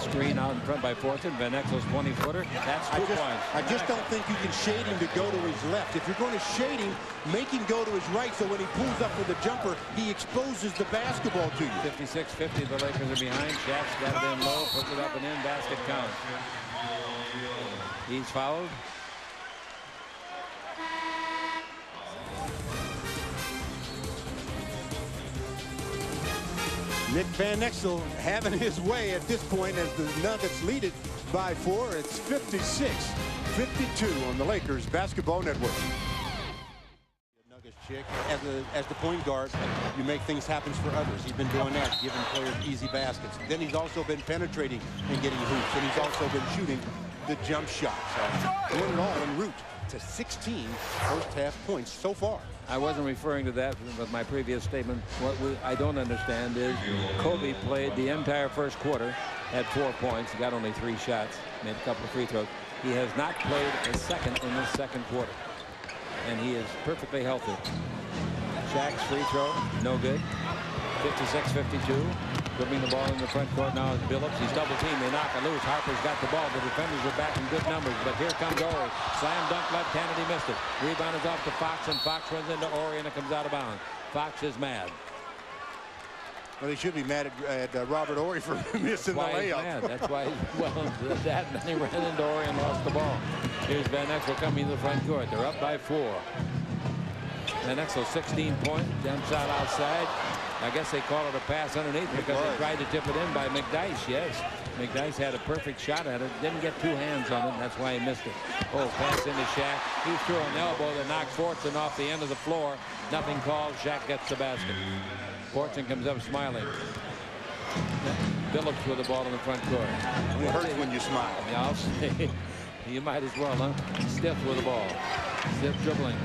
Screen out in front by Fortune. Van Exel's 20-footer. That's 2 points. I just don't think you can shade him to go to his left. If you're going to shade him, make him go to his right, so when he pulls up for the jumper, he exposes the basketball to you. 56-50, the Lakers are behind. Shaq's got it in low, puts it up and in. Basket counts. He's fouled. Nick Van Exel having his way at this point as the Nuggets lead it by 4. It's 56-52 on the Lakers Basketball Network. Nuggets chick, as the point guard, you make things happen for others. He's been doing that, giving players easy baskets. Then he's also been penetrating and getting hoops, and he's also been shooting the jump shots. Doing it all en route to 16 first-half points so far. I wasn't referring to that with my previous statement. What I don't understand is Kobe played the entire first quarter, had 4 points, he got only 3 shots, made a couple of free throws. He has not played a second in this second quarter, and he is perfectly healthy. Shaq's free throw, no good. 56-52. Dribbling the ball in the front court now is Billups. He's double teamed. They knock it loose. Harper's got the ball. The defenders are back in good numbers. But here comes Horry. Slam dunk left-handed. He missed it. Rebound is off to Fox, and Fox runs into Horry, and it comes out of bounds. Fox is mad. Well, he should be mad at Robert Horry for missing the layup. That's why he's that. And then he ran into Horry and lost the ball. Here's Van Exel coming to the front court. They're up by 4. Van Exel 16-point. Jump shot outside. I guess they call it a pass underneath because they tried to tip it in by McDyess. Yes, McDyess had a perfect shot at it. Didn't get 2 hands on it. That's why he missed it. Oh, pass into Shaq. He threw an elbow that knocked Fortune off the end of the floor. Nothing called. Shaq gets the basket. Fortune comes up smiling. Billups with the ball in the front court. It hurts when you smile. Yeah, I'll say. You might as well, huh? Stiff with the ball. Stiff dribbling.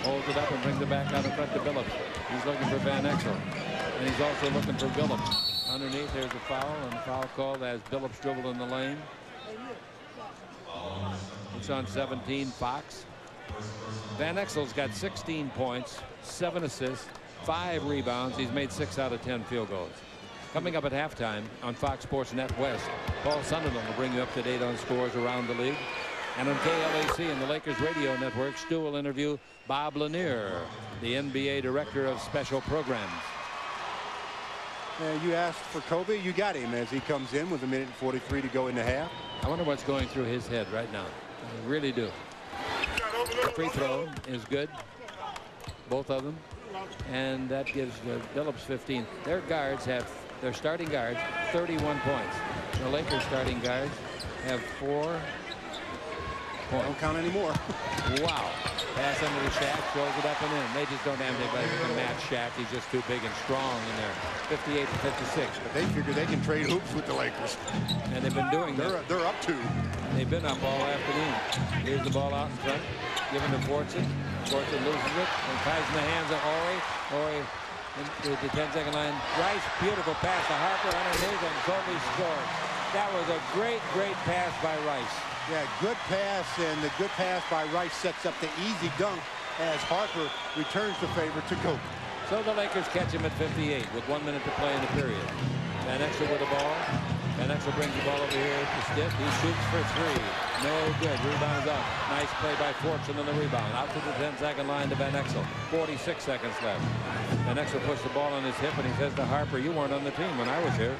Holds it up and brings it back out in front to Billups. He's looking for Van Exel. And he's also looking for Billups. Underneath, there's a foul, and the foul called as Billups dribbled in the lane. It's on 17, Fox. Van Exel's got 16 points, 7 assists, 5 rebounds. He's made 6 out of 10 field goals. Coming up at halftime on Fox Sports Net West, Paul Sunderland will bring you up to date on scores around the league. And on KLAC and the Lakers radio network, Stu will interview Bob Lanier, the NBA Director of Special Programs. You asked for Kobe, you got him as he comes in with 1:43 to go in the half. I wonder what's going through his head right now. I really do. The free throw is good, both of them, and that gives Billups 15. Their guards have, their starting guards, 31 points. The Lakers starting guards have 4 points. Don't count anymore. Wow. Pass under the Shaq, throws it up and in. They just don't have anybody who can match Shaq. He's just too big and strong in there. 58-56. But they figure they can trade hoops with the Lakers. And they've been doing that. They're up 2. They've been up all afternoon. Here's the ball out in front. Given to Fortune. Fortune loses it and ties in the hands of Horry. Horry with the 10-second line. Rice, beautiful pass to Harper underneath, and Kobe scores. That was a great, great pass by Rice. Yeah, good pass, and the good pass by Rice sets up the easy dunk as Harper returns the favor to Kobe. So the Lakers catch him at 58 with 1 minute to play in the period. Van Exel with the ball. Van Exel brings the ball over here to Stiff. He shoots for 3. No good. Rebound is up. Nice play by Fortune on the rebound. Out to the 10-second line to Van Exel. 46 seconds left. Van Exel pushed the ball on his hip, and he says to Harper, you weren't on the team when I was here.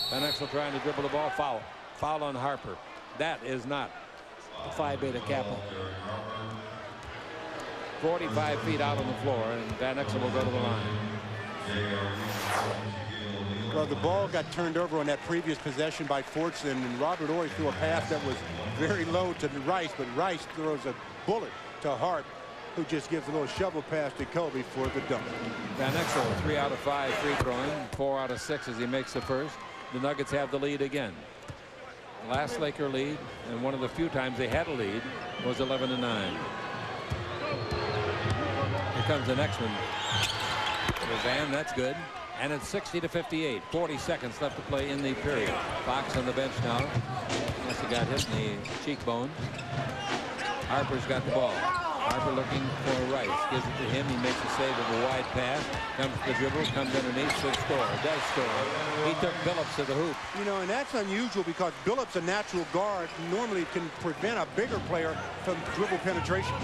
Van Exel trying to dribble the ball. Foul. Foul on Harper. That is not a Phi Beta Kappa. 45 feet out on the floor, and Van Exel will go to the line. Well, the ball got turned over on that previous possession by Fortune, and Robert Horry threw a pass that was very low to Rice, but Rice throws a bullet to Hart, who just gives a little shovel pass to Kobe for the dunk. Van Exel, 3 out of 5 free throwing, 4 out of 6 as he makes the first. The Nuggets have the lead again. Last Laker lead, and one of the few times they had a lead, was 11-9. Here comes the next one. Van, that's good. And it's 60-58. 40 seconds left to play in the period. Fox on the bench now. Must have got hit in the cheekbone. Harper's got the ball. Harper looking for Rice. Gives it to him. He makes a save of a wide pass. Comes to the dribble. Comes underneath. Should score. Does score. He took Billups to the hoop. You know, and that's unusual because Billups, a natural guard, normally can prevent a bigger player from dribble penetration.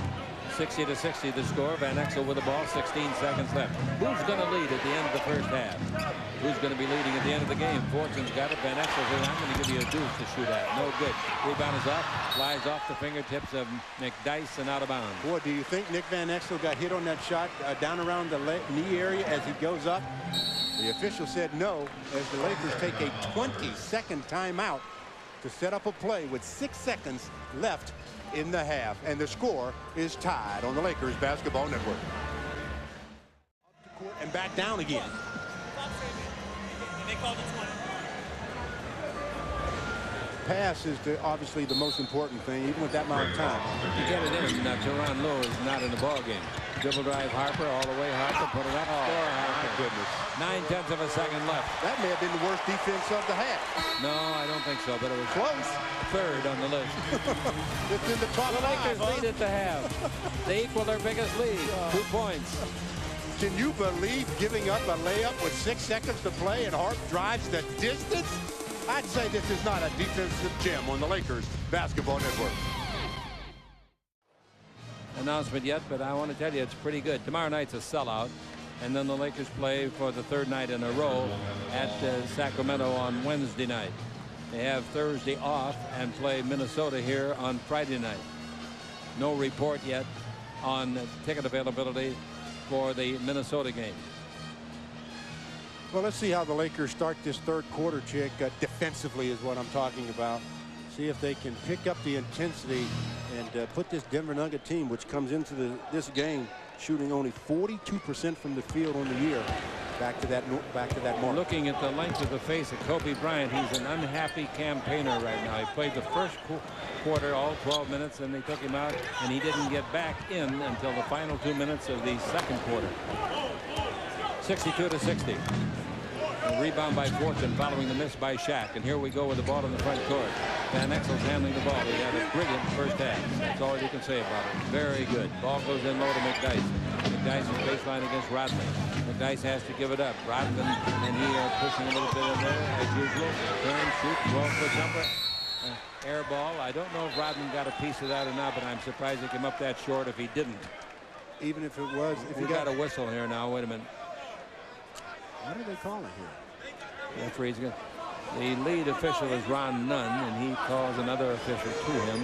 60-60 the score. Van Exel with the ball. 16 seconds left. Who's going to lead at the end of the first half? Who's going to be leading at the end of the game? Fortune's got it. Van Exel says, I'm going to give you a deuce to shoot at. No good. Rebound is up. Flies off the fingertips of McDyess and out of bounds. Boy, do you think Nick Van Exel got hit on that shot down around the knee area as he goes up? The official said no, as the Lakers take a 20-second timeout to set up a play with 6 seconds left in the half, and the score is tied on the Lakers Basketball Network. Up the court and back down again. They called it 20. Pass is obviously the most important thing, even with that amount of time. You get it in. Teron Lowe is not in the ball game. Dribble drive Harper all the way. Harper put it up. Score Harper. My goodness. 9/10 of a second left. That may have been the worst defense of the half. No, I don't think so, but it was Close. third on the list. It's in the top The five, Lakers lead at the half. They equal their biggest lead. 2 points. Can you believe giving up a layup with 6 seconds to play and Hart drives the distance? I'd say this is not a defensive gem on the Lakers Basketball Network. Announcement yet, but I want to tell you it's pretty good. Tomorrow night's a sellout, and then the Lakers play for the third night in a row at Sacramento on Wednesday night. They have Thursday off and play Minnesota here on Friday night. No report yet on ticket availability for the Minnesota game. Well, let's see how the Lakers start this third quarter, Chick. Defensively is what I'm talking about. See if they can pick up the intensity and put this Denver Nugget team, which comes into this game shooting only 42% from the field on the year, back to that mark. Looking at the length of the face of Kobe Bryant, he's an unhappy campaigner right now. He played the first quarter, all 12 minutes, and they took him out, and he didn't get back in until the final 2 minutes of the second quarter. 62-60. A rebound by Fortune following the miss by Shaq. And here we go with the ball in the front court. Van Exel's handling the ball. He had a brilliant first half. That's all you can say about it. Very good. Ball goes in low to McDyess. McDyess is baseline against Rodman. McDyess has to give it up. Rodman and he are pushing a little bit in there as usual. Turn, shoot, 12-foot jumper. Air ball. I don't know if Rodman got a piece of that or not, but I'm surprised he came up that short if he didn't. Even if it was. If we got a whistle here now. Wait a minute. What are they calling here? Referee's good. The lead official is Ron Nunn, and he calls another official to him.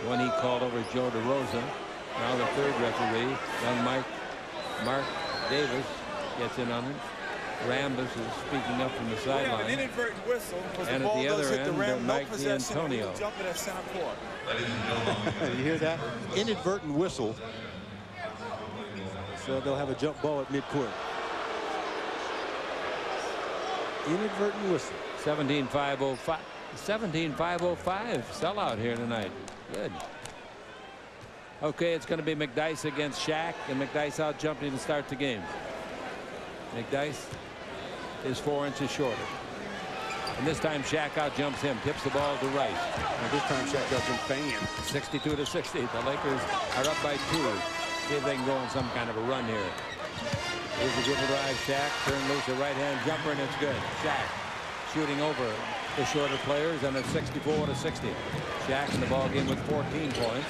One he called over Joe DeRosa. Now the third referee, young Mark Davis, gets in on it. Rambus is speaking up from the sideline. An inadvertent whistle because and the ball at the other does hit the end, rim, Mike no possession, D'Antonio. Jumping at center court. You hear that? Inadvertent whistle. So they'll have a jump ball at midcourt. Inadvertent whistle. 17-5-05. 17-5-05 sellout here tonight. Good. Okay, it's going to be McDyess against Shaq, and McDyess out jumping to start the game. McDyess is 4 inches shorter. And this time Shaq out jumps him, tips the ball to Rice. And this time Shaq doesn't fan. 62-60. The Lakers are up by 2. See if they can go on some kind of a run here. Here's the dribble drive. Shaq turn loose a right-hand jumper, and it's good. Shaq shooting over the shorter players, and it's 64-60. Shaq in the ball game with 14 points.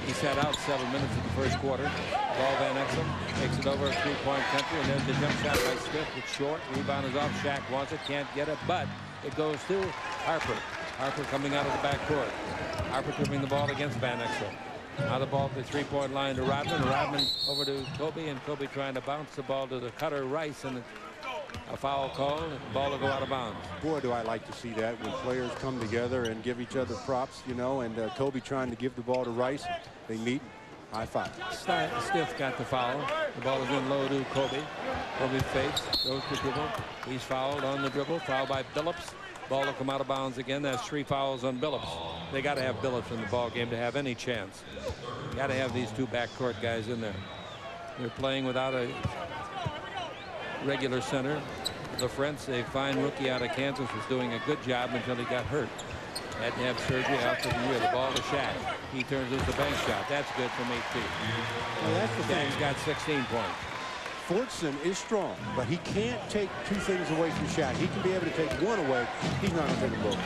He sat out 7 minutes in the first quarter. Ball Van Exel takes it over a 3-point country, and there's the jump shot by Smith. It's short. Rebound is off. Shaq wants it, can't get it, but it goes to Harper. Harper coming out of the backcourt. Harper dribbling the ball against Van Exel. Now the ball at the 3-point line to Rodman. Rodman over to Kobe, and Kobe trying to bounce the ball to the cutter Rice, and a foul call. The ball will go out of bounds. Boy, do I like to see that when players come together and give each other props, you know, and Kobe trying to give the ball to Rice. They meet. High five. Stiff got the foul. The ball is in low to Kobe. Kobe fakes, goes to dribble. He's fouled on the dribble. Foul by Billups. Ball will come out of bounds again. That's 3 fouls on Billups. They got to have Billups in the ball game to have any chance. Got to have these 2 backcourt guys in there. They're playing without a regular center. LaFrentz, a fine rookie out of Kansas, was doing a good job until he got hurt. Had to have surgery out for the year. The ball to Shaq. He turns loose the bank shot. That's good from 8 feet. Well, that's the thing. Shaq's got 16 points. Fortson is strong, but he can't take two things away from Shaq. He can be able to take one away. He's not going to take them both.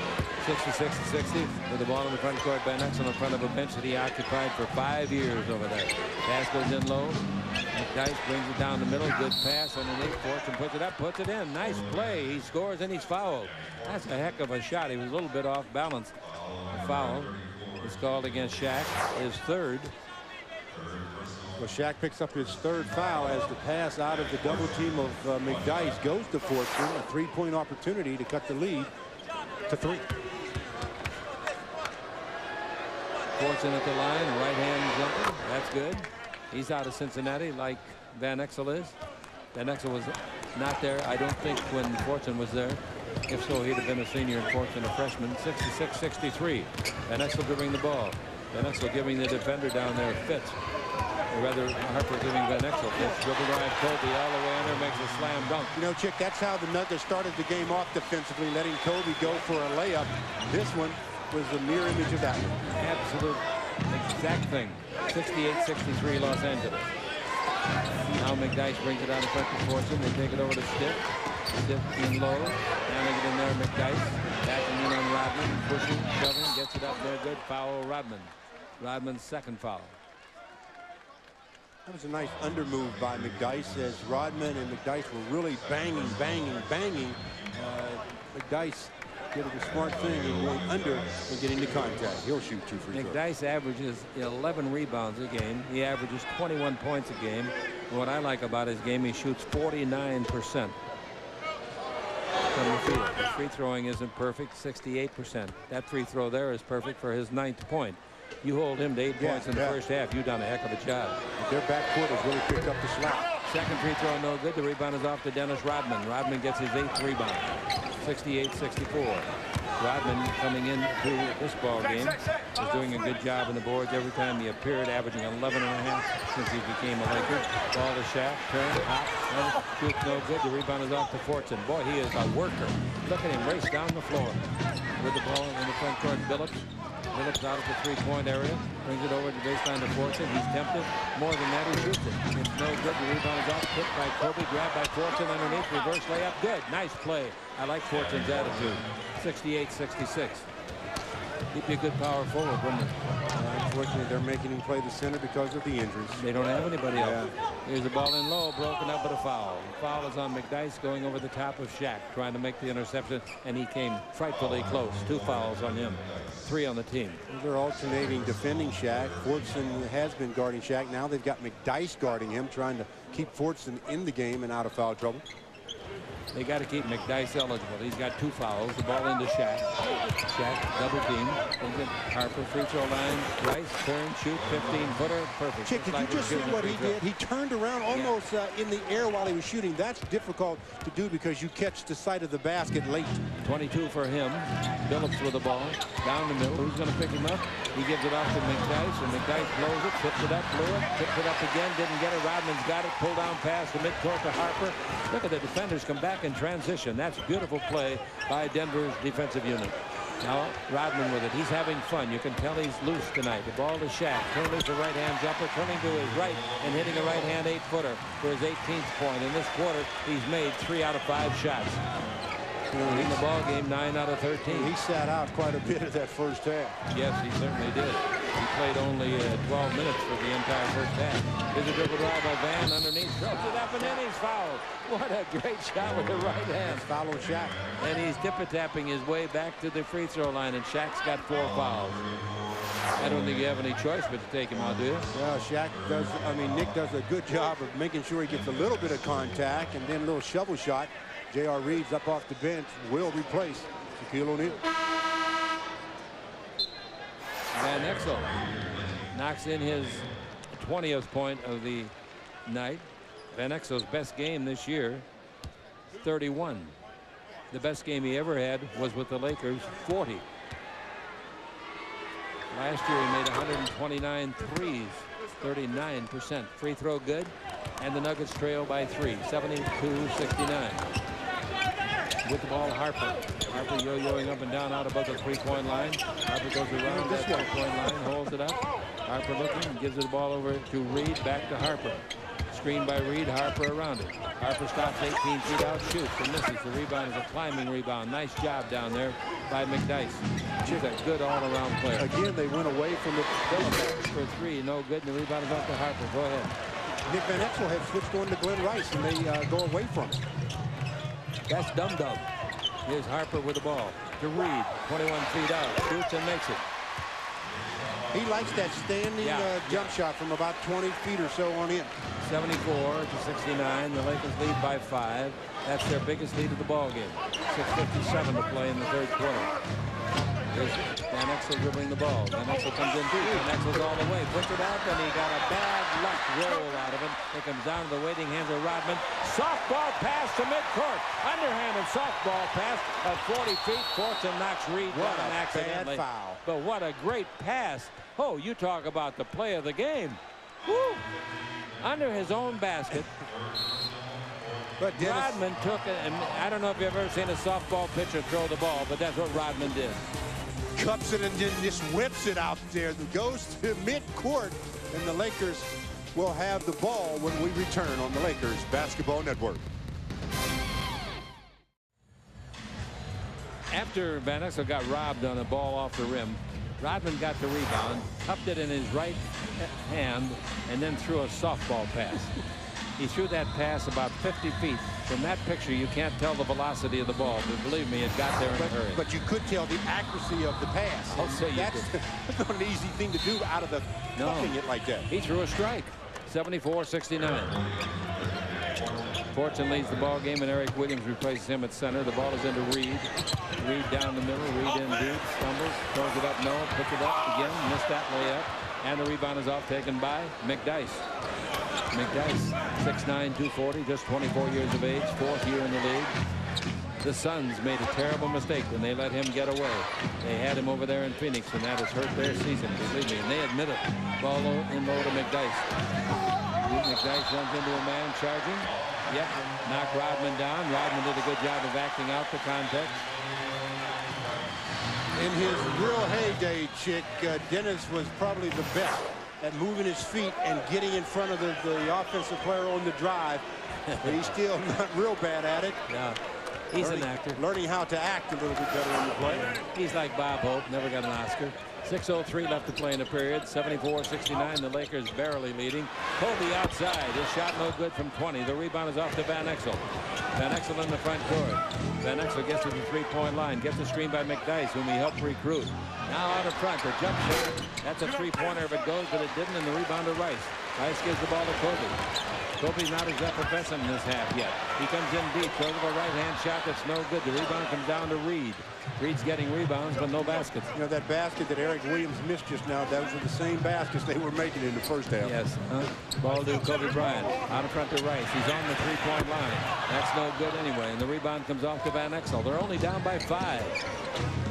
66-60 with the ball in the front court. Van Exel in front of a bench that he occupied for 5 years over there. Pass goes in low. McDyess brings it down the middle. Good pass underneath. Fortson puts it up, puts it in. Nice play. He scores and he's fouled. That's a heck of a shot. He was a little bit off balance. The foul is called against Shaq. His third. Well, Shaq picks up his third foul as the pass out of the double team of McDyess goes to Fortson. A three-point opportunity to cut the lead to 3. Fortson at the line, right hand jumper. That's good. He's out of Cincinnati like Van Exel is. Van Exel was not there, I don't think, when Fortson was there. If so, he'd have been a senior and Fortson a freshman. 66-63. Van Exel dribbling the ball. Van Exel giving the defender down there fits. Or rather, Harper giving Van Exel fits. Dribble drive, Kobe all the way under, makes a slam dunk. You know, Chick, that's how the Nuggets started the game off defensively, letting Kobe go for a layup. This one was the mirror image of that one. Absolute exact thing. 68-63 Los Angeles. Now McDyess brings it out in front to Fortson. They take it over to Stiff. Stiff in low. Handling it in there, McDyess. Backing in on Rodman. Pushing, shoving, gets it up there. Good foul, Rodman. Rodman's second foul. That was a nice under move by McDyess as Rodman and McDyess were really banging. McDyess did a smart thing in going under and getting to contact. He'll shoot 2 free throws. McDyess averages 11 rebounds a game. He averages 21 points a game. And what I like about his game, he shoots 49% from the field. His free throwing isn't perfect, 68%. That free throw there is perfect for his 9th point. You hold him to 8 points in the first half, you've done a heck of a job. But their backcourt has really picked up the slack. Second free throw no good. The rebound is off to Dennis Rodman. Rodman gets his 8th rebound. 68-64. Rodman coming into this ball game is doing a good job on the boards every time he appeared, averaging 11.5 since he became a Laker. Ball to Shaq, turn, hop, shoots no good. The rebound is off to Fortson. Boy, he is a worker. Look at him race down the floor with the ball in the front court. Billups out of the three-point area, brings it over to the baseline to Fortson. He's tempted. More than that, he shoots it. It's no good. The rebound is off, picked by Kobe, grabbed by Fortson underneath, reverse layup. Good, nice play. I like Fortson's attitude. 68-66. He'd be a good power forward, wouldn't it? Unfortunately, they're making him play the center because of the injuries. They don't have anybody else. Here's the ball in low, broken up, but a foul. The foul is on McDyess going over the top of Shaq, trying to make the interception, and he came frightfully close. 2 fouls on him. 3 on the team. They're alternating defending Shaq. Fortson has been guarding Shaq. Now they've got McDyess guarding him, trying to keep Fortson in the game and out of foul trouble. They got to keep McDyess eligible. He's got 2 fouls. The ball into Shaq. Shaq double team. Harper free throw line. Rice turn, shoot, 15-footer. Perfect. Chick, did you just see what he did? He turned around almost in the air while he was shooting. That's difficult to do because you catch the side of the basket late. 22 for him. Billups with the ball. Down the middle. Who's going to pick him up? He gives it off to McDyess, and McDyess blows it, tips it up, blew it, tips it up again, didn't get it. Rodman's got it. Pull down pass to midcourt to Harper. Look at the defenders come back in transition. That's beautiful play by Denver's defensive unit. Now Rodman with it. He's having fun. You can tell he's loose tonight. The ball to Shaq. Turn loose a right-hand jumper, turning to his right and hitting a right-hand 8-footer for his 18th point. In this quarter, he's made 3 out of 5 shots. In the ball game, 9 out of 13. He sat out quite a bit of that first half. Yes, he certainly did. He played only 12 minutes for the entire first half. Here's a dribble drive by Van underneath. Throws it up and then he's fouled. What a great shot with the right hand. Foul on Shaq. And he's tippy-tapping his way back to the free throw line, and Shaq's got 4 fouls. I don't think you have any choice but to take him out, do you? Well, Shaq does, Nick does a good job of making sure he gets a little bit of contact and then a little shovel shot. J.R. Reeves up off the bench will replace Shaquille O'Neal. Van Exel knocks in his 20th point of the night. Van Exel's best game this year, 31. The best game he ever had was with the Lakers, 40. Last year he made 129 threes, 39%. Free throw good, and the Nuggets trail by 3, 72-69. with the ball, Harper. Harper yo-yoing up and down out above the three-point line. Harper goes around that three-point line, holds it up. Harper looking, gives the ball over to Reed, back to Harper. Screen by Reed, Harper around it. Harper stops 18 feet out, shoots and misses. The rebound is a climbing rebound. Nice job down there by McDyess. She's a good all-around player. Again, they went away from the Phillips for three, no good, and the rebound is off to Harper. Go ahead. Nick Van Exel had switched on to Glenn Rice, and they go away from it. That's Dum-Dum. Here's Harper with the ball to Reed, 21 feet out, shoots and makes it. He likes that standing jump shot from about 20 feet or so on in. 74 to 69. The Lakers lead by 5. That's their biggest lead of the ball game. 6:57 to play in the third quarter. There's Van Exel dribbling the ball. Van Exel comes in deep. Van Exel's all the way. Puts it out, and he got a bad luck roll out of it. It comes down to the waiting hands of Rodman. Softball pass to midcourt. Underhanded softball pass at 40 feet. Fortune knocks Reed down accidentally. Bad foul. But what a great pass. Oh, you talk about the play of the game. Woo! Under his own basket. But Dennis, Rodman took it, and I don't know if you've ever seen a softball pitcher throw the ball, but that's what Rodman did. cups it and then just whips it out there. It goes to mid-court, and the Lakers will have the ball when we return on the Lakers Basketball Network. After Van Exel got robbed on a ball off the rim, Rodman got the rebound, cupped it in his right hand, and then threw a softball pass. He threw that pass about 50 feet. From that picture, you can't tell the velocity of the ball, but believe me, it got there in a hurry. But you could tell the accuracy of the pass. I'll say that's not an easy thing to do out of the cupping it like that. He threw a strike. 74-69. Fortune leads the ball game, and Eric Williams replaces him at center. The ball is into Reed. Reed down the middle. Reed in deep. Stumbles. Throws it up. No. Puts it up again. Missed that layup. And the rebound is off, taken by McDyess. McDyess, 6'9", 240, just 24 years of age, 4th year in the league. The Suns made a terrible mistake when they let him get away. They had him over there in Phoenix, and that has hurt their season, believe me. And they admit it. Ball in low to McDyess. McDyess runs into a man charging. Yep, knocked Rodman down. Rodman did a good job of acting out the context. In his real heyday, Chick, Dennis was probably the best at moving his feet and getting in front of the offensive player on the drive. But he's still not real bad at it. Yeah, he's an actor. Learning how to act a little bit better on the play. He's like Bob Hope, never got an Oscar. 6:03 left to play in the period. 74-69, the Lakers barely leading. Kobe outside. His shot no good from 20. The rebound is off to Van Exel. Van Exel in the front court. Van Exel gets to the three-point line. Gets the screen by McDyess, whom he helped recruit. Now out in front, the jump shot. That's a three-pointer if it goes, but it didn't, and the rebound to Rice. Rice gives the ball to Kobe. Kobe's not as effervescent in this half yet. He comes in deep, throws a right-hand shot that's no good. The rebound comes down to Reed. Reed's getting rebounds, but no baskets. You know, that basket that Eric Williams missed just now, those are the same baskets they were making in the first half. Yes. Ball to Kobe Bryant. Out in front to Rice. He's on the three-point line. That's no good anyway, and the rebound comes off to Van Exel. They're only down by 5.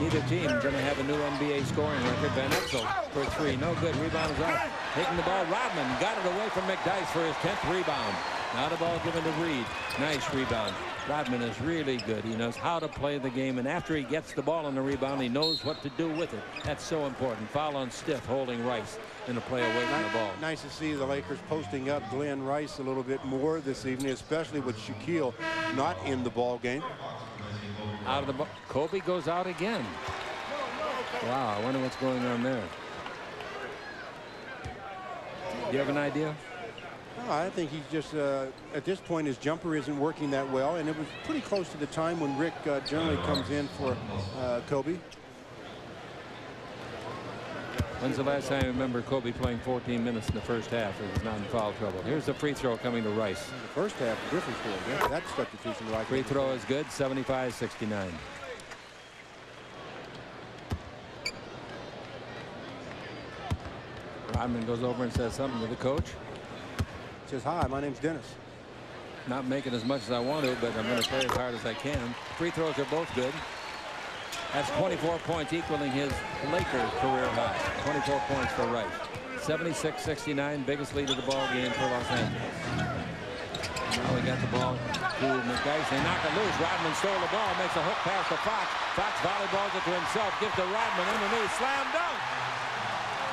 Neither team going to have a new NBA scoring record. Van Exel for 3. No good. Rebound is off. Taking the ball. Rodman got it away from McDyess for his 10th rebound. Now the ball given to Reed. Nice rebound. Rodman is really good. He knows how to play the game, and after he gets the ball on the rebound, he knows what to do with it. That's so important. Foul on Stiff, holding Rice in a play away from the ball. Nice to see the Lakers posting up Glenn Rice a little bit more this evening, especially with Shaquille not in the ball game. Out of the ball. Kobe goes out again. Wow, I wonder what's going on there. Do you have an idea? No, I think he's just, at this point, his jumper isn't working that well, and it was pretty close to the time when Rick generally comes in for Kobe. When's the last time I remember Kobe playing 14 minutes in the first half? It was not in foul trouble. Here's the free throw coming to Rice. In the first half, Griffin scored. Yeah, that substitution right. Free throw is good. 75-69. Rodman goes over and says something to the coach. Says, hi, my name's Dennis. Not making as much as I want to, but I'm going to play as hard as I can. Free throws are both good. That's 24 points, equaling his Lakers career high. 24 points for Rice. 76-69, biggest lead of the ball game for Los Angeles. Now we got the ball to McDyess. They knock it loose. Rodman stole the ball, makes a hook pass to Fox. Fox volleyballs it to himself, gives to Rodman underneath. Slam dunk.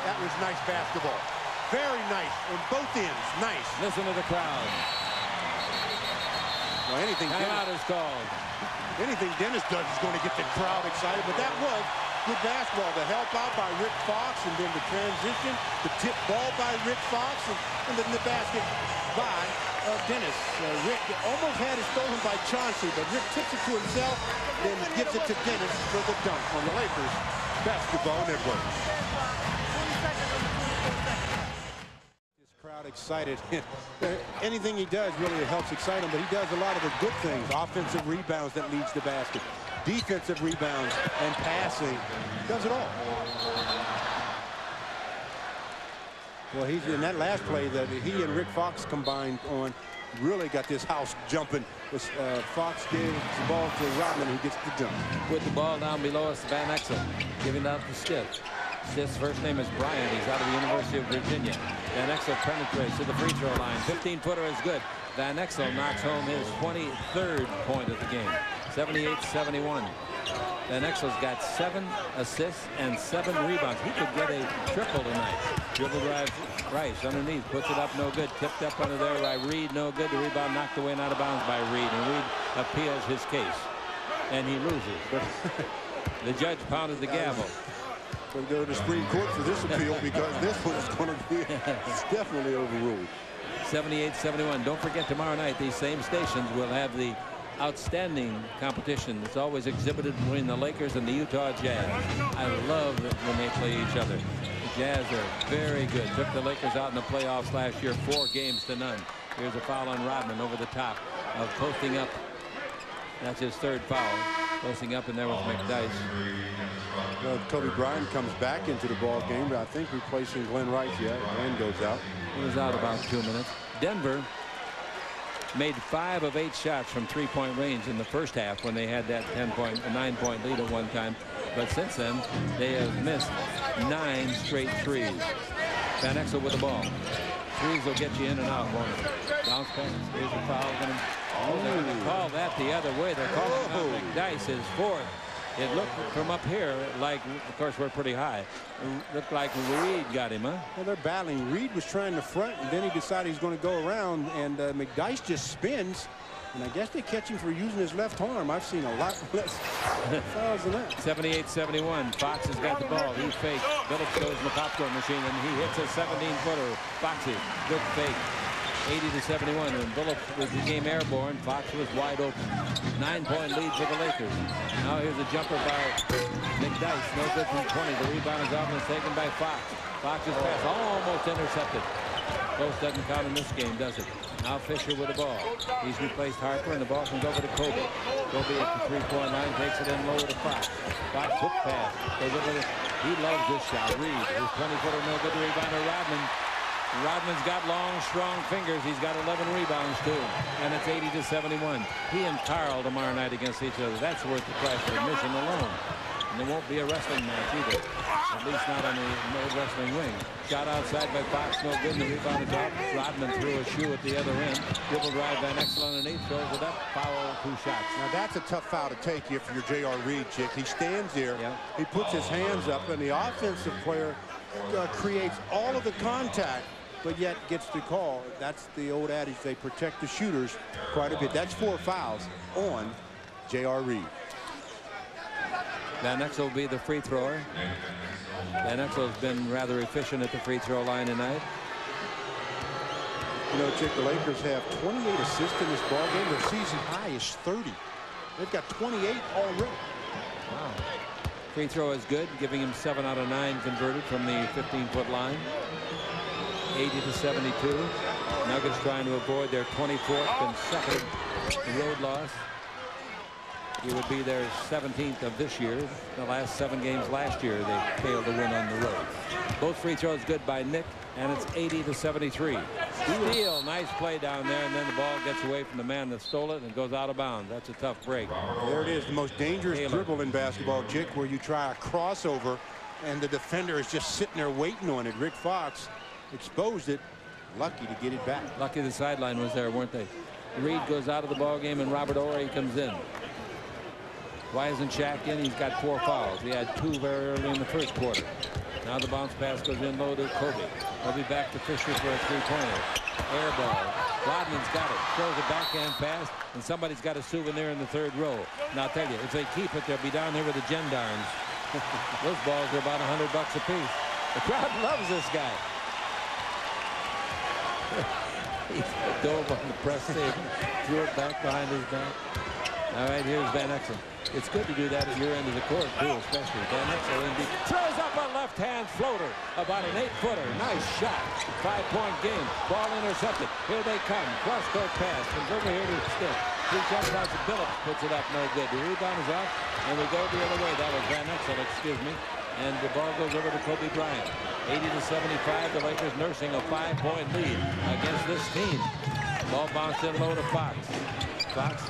That was nice basketball. Very nice on both ends. Nice. Listen to the crowd. Well, anything Timeout is called. Dennis does is going to get the crowd excited, but that was good basketball. The help out by Rick Fox, and then the transition, the tip ball by Rick Fox, and then the basket by Dennis. Rick almost had it stolen by Chauncey, but Rick tips it to himself, then gives it to Dennis for the dunk on the Lakers Basketball Network. This crowd excited. Anything he does really helps excite him, but he does a lot of the good things. Offensive rebounds that leads to basket. Defensive rebounds and passing. Does it all. Well, he's in that last play that he and Rick Fox combined on. Really got this house jumping. Fox gave the ball to Rodman, who gets the dunk. With the ball down below us, Van Exel giving it out to Stiff. Stiff's first name is Bryant. He's out of the University of Virginia. Van Exel penetrates to the free throw line. 15-footer is good. Van Exel knocks home his 23rd point of the game. 78-71. Van Exel's got 7 assists and 7 rebounds. He could get a triple tonight. Dribble drive, Rice underneath, puts it up, no good. Tipped up under there by Reed, no good. The rebound knocked away and out of bounds by Reed, and Reed appeals his case, and he loses. The judge pounded the gavel. We'll go to the Supreme Court for this appeal because this one is going to be definitely overruled. 78-71. Don't forget, tomorrow night these same stations will have the outstanding competition that's always exhibited between the Lakers and the Utah Jazz. I love it when they play each other. The Jazz are very good. Took the Lakers out in the playoffs last year, 4-0. Here's a foul on Rodman over the top of posting up. That's his 3rd foul. Posting up in there with McDyess. Well, Kobe Bryant comes back into the ball game, but I think replacing Glenn Rice. Yeah, Glenn goes out. He was out about 2 minutes. Denver made 5 of 8 shots from 3-point range in the first half when they had that 9-point lead at one time. But since then, they have missed 9 straight threes. Van Exel with the ball. Threes will get you in and out, won't it? Bounce pass. Here's a foul. They're going to call that the other way. They're calling out McDyess his 4th. It looked from up here like, of course, we're pretty high. It looked like Reed got him, huh? Well, they're battling. Reed was trying to front, and then he decided he's going to go around, and McDyess just spins. And I guess they catch him for using his left arm. I've seen a lot less fouls than that. 78-71. Fox has got the ball. He fakes. Billups goes in the popcorn machine, and he hits a 17-footer. Foxy, good fake. 80-71. When Billups was the game airborne, Fox was wide open. 9-point lead for the Lakers. Now here's a jumper by McDyess. No good from 20. The rebound is off and taken by Fox. Fox's pass almost intercepted. Post doesn't count in this game, does it? Now Fisher with the ball. He's replaced Harper, and the ball comes over to Kobe. Kobe at the 3-point line, takes it in low to Fox. Fox hook pass. He loves this shot. Reed, his 20-footer, no good. The rebounder, Rodman. Rodman's got long, strong fingers. He's got 11 rebounds, too. And it's 80-71. He and Carl tomorrow night against each other. That's worth the price of admission alone. And there won't be a wrestling match either. At least not on the no wrestling ring. Shot outside by Fox, no good. And the rebound is off. Rodman threw a shoe at the other end. Dribble drive Van Exel underneath, throws it up. Foul, 2 shots. Now that's a tough foul to take if you're J.R. Reed, Chick. He stands there. Yeah. He puts his hands up, and the offensive player creates all of the contact, but yet gets the call. That's the old adage. They protect the shooters quite a bit. That's 4 fouls on J.R. Reed. Van Exel will be the free thrower. Van Exel's been rather efficient at the free throw line tonight. You know, Chick, the Lakers have 28 assists in this ball game. Their season high is 30. They've got 28 already. Wow. Free throw is good, giving him 7 out of 9 converted from the 15-foot line. 80-72. Nuggets trying to avoid their 24th consecutive road loss. It would be their 17th of this year. The last 7 games last year, they failed to win on the road. Both free throws good by Nick, and it's 80-73. Steele, nice play down there, and then the ball gets away from the man that stole it and goes out of bounds. That's a tough break. There it is, the most dangerous dribble in basketball, Chick, where you try a crossover, and the defender is just sitting there waiting on it. Rick Fox exposed it. Lucky to get it back. Lucky the sideline was there, weren't they? Reed goes out of the ball game and Robert Horry comes in. Why isn't Shaq in? He's got 4 fouls. He had 2 very early in the first quarter. Now the bounce pass goes in low to Kobe. He'll be back to Fisher for a 3-pointer. Air ball. Rodman's got it. Throws a backhand pass, and somebody's got a souvenir in the 3rd row. Now I'll tell you, if they keep it, they'll be down there with the gendarmes. Those balls are about $100 a piece. The crowd loves this guy. He dove on the press table, threw it back behind his back. All right, here's Van Exel. It's good to do that at your end of the court, too, especially. Van Exel indeed throws up a left-hand floater, about an 8-footer. Nice shot. 5-point game. Ball intercepted. Here they come. Cross-court pass. Comes over here to Stick. 3 jump shots. Billups puts it up. No good. The rebound is off, and we go the other way. That was Van Exel, excuse me. And the ball goes over to Kobe Bryant. 80-75. The Lakers nursing a 5-point lead against this team. Ball bounced in low to Fox. Fox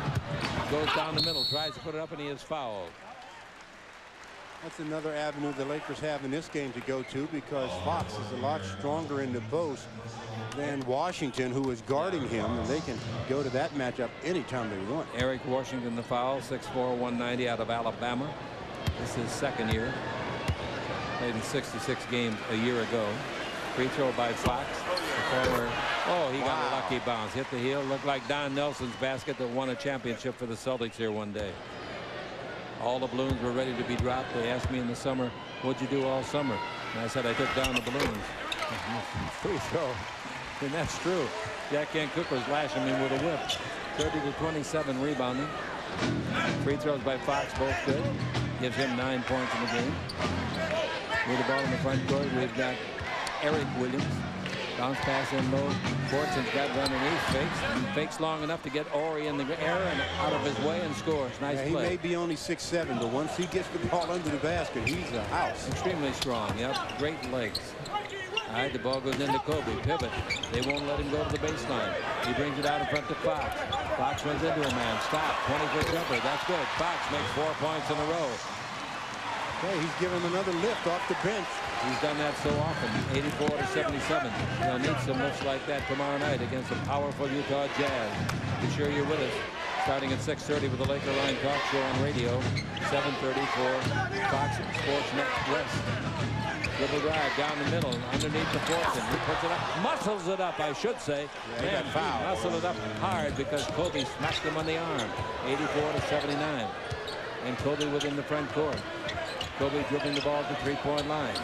goes down the middle, tries to put it up, and he is fouled. That's another avenue the Lakers have in this game to go to, because Fox is a lot stronger in the post than Washington, who is guarding him, and they can go to that matchup anytime they want. Eric Washington, the foul, 6'4", 190 out of Alabama. This is his 2nd year. Played in 66 games a year ago. Free throw by Fox. The former, he got a lucky bounce. Hit the heel. Looked like Don Nelson's basket that won a championship for the Celtics here one day. All the balloons were ready to be dropped. They asked me in the summer, what'd you do all summer? And I said, I took down the balloons. Free throw. And that's true. Jack Kent Cooke was lashing him with a whip. 30-27 rebounding. Free throws by Fox, both good. Gives him 9 points in the game. With the ball in the front court, we've got Eric Williams. Bounce pass in low. Fortson's got underneath. Fakes long enough to get Horry in the air and out of his way and scores. Nice play. He may be only 6'7", but once he gets the ball under the basket, he's a house. Extremely strong. Yep. Great legs. All right, the ball goes into Kobe. Pivot. They won't let him go to the baseline. He brings it out in front to Fox. Fox runs into a man. Stop. 20-foot jumper. That's good. Fox makes 4 points in a row. Okay, he's given another lift off the bench. He's done that so often. 84-77. They'll need some lifts like that tomorrow night against the powerful Utah Jazz. Be sure you're with us. Starting at 6:30 with the Laker Line Talk Show on radio. 7:30 for Fox Sports Net West. Dribble drive down the middle, underneath the Fortson. He puts it up, muscles it up, I should say. Yeah, he muscled it up hard because Kobe smacked him on the arm. 84-79. And Kobe within the front court. Kobe dribbling the ball to 3-point line.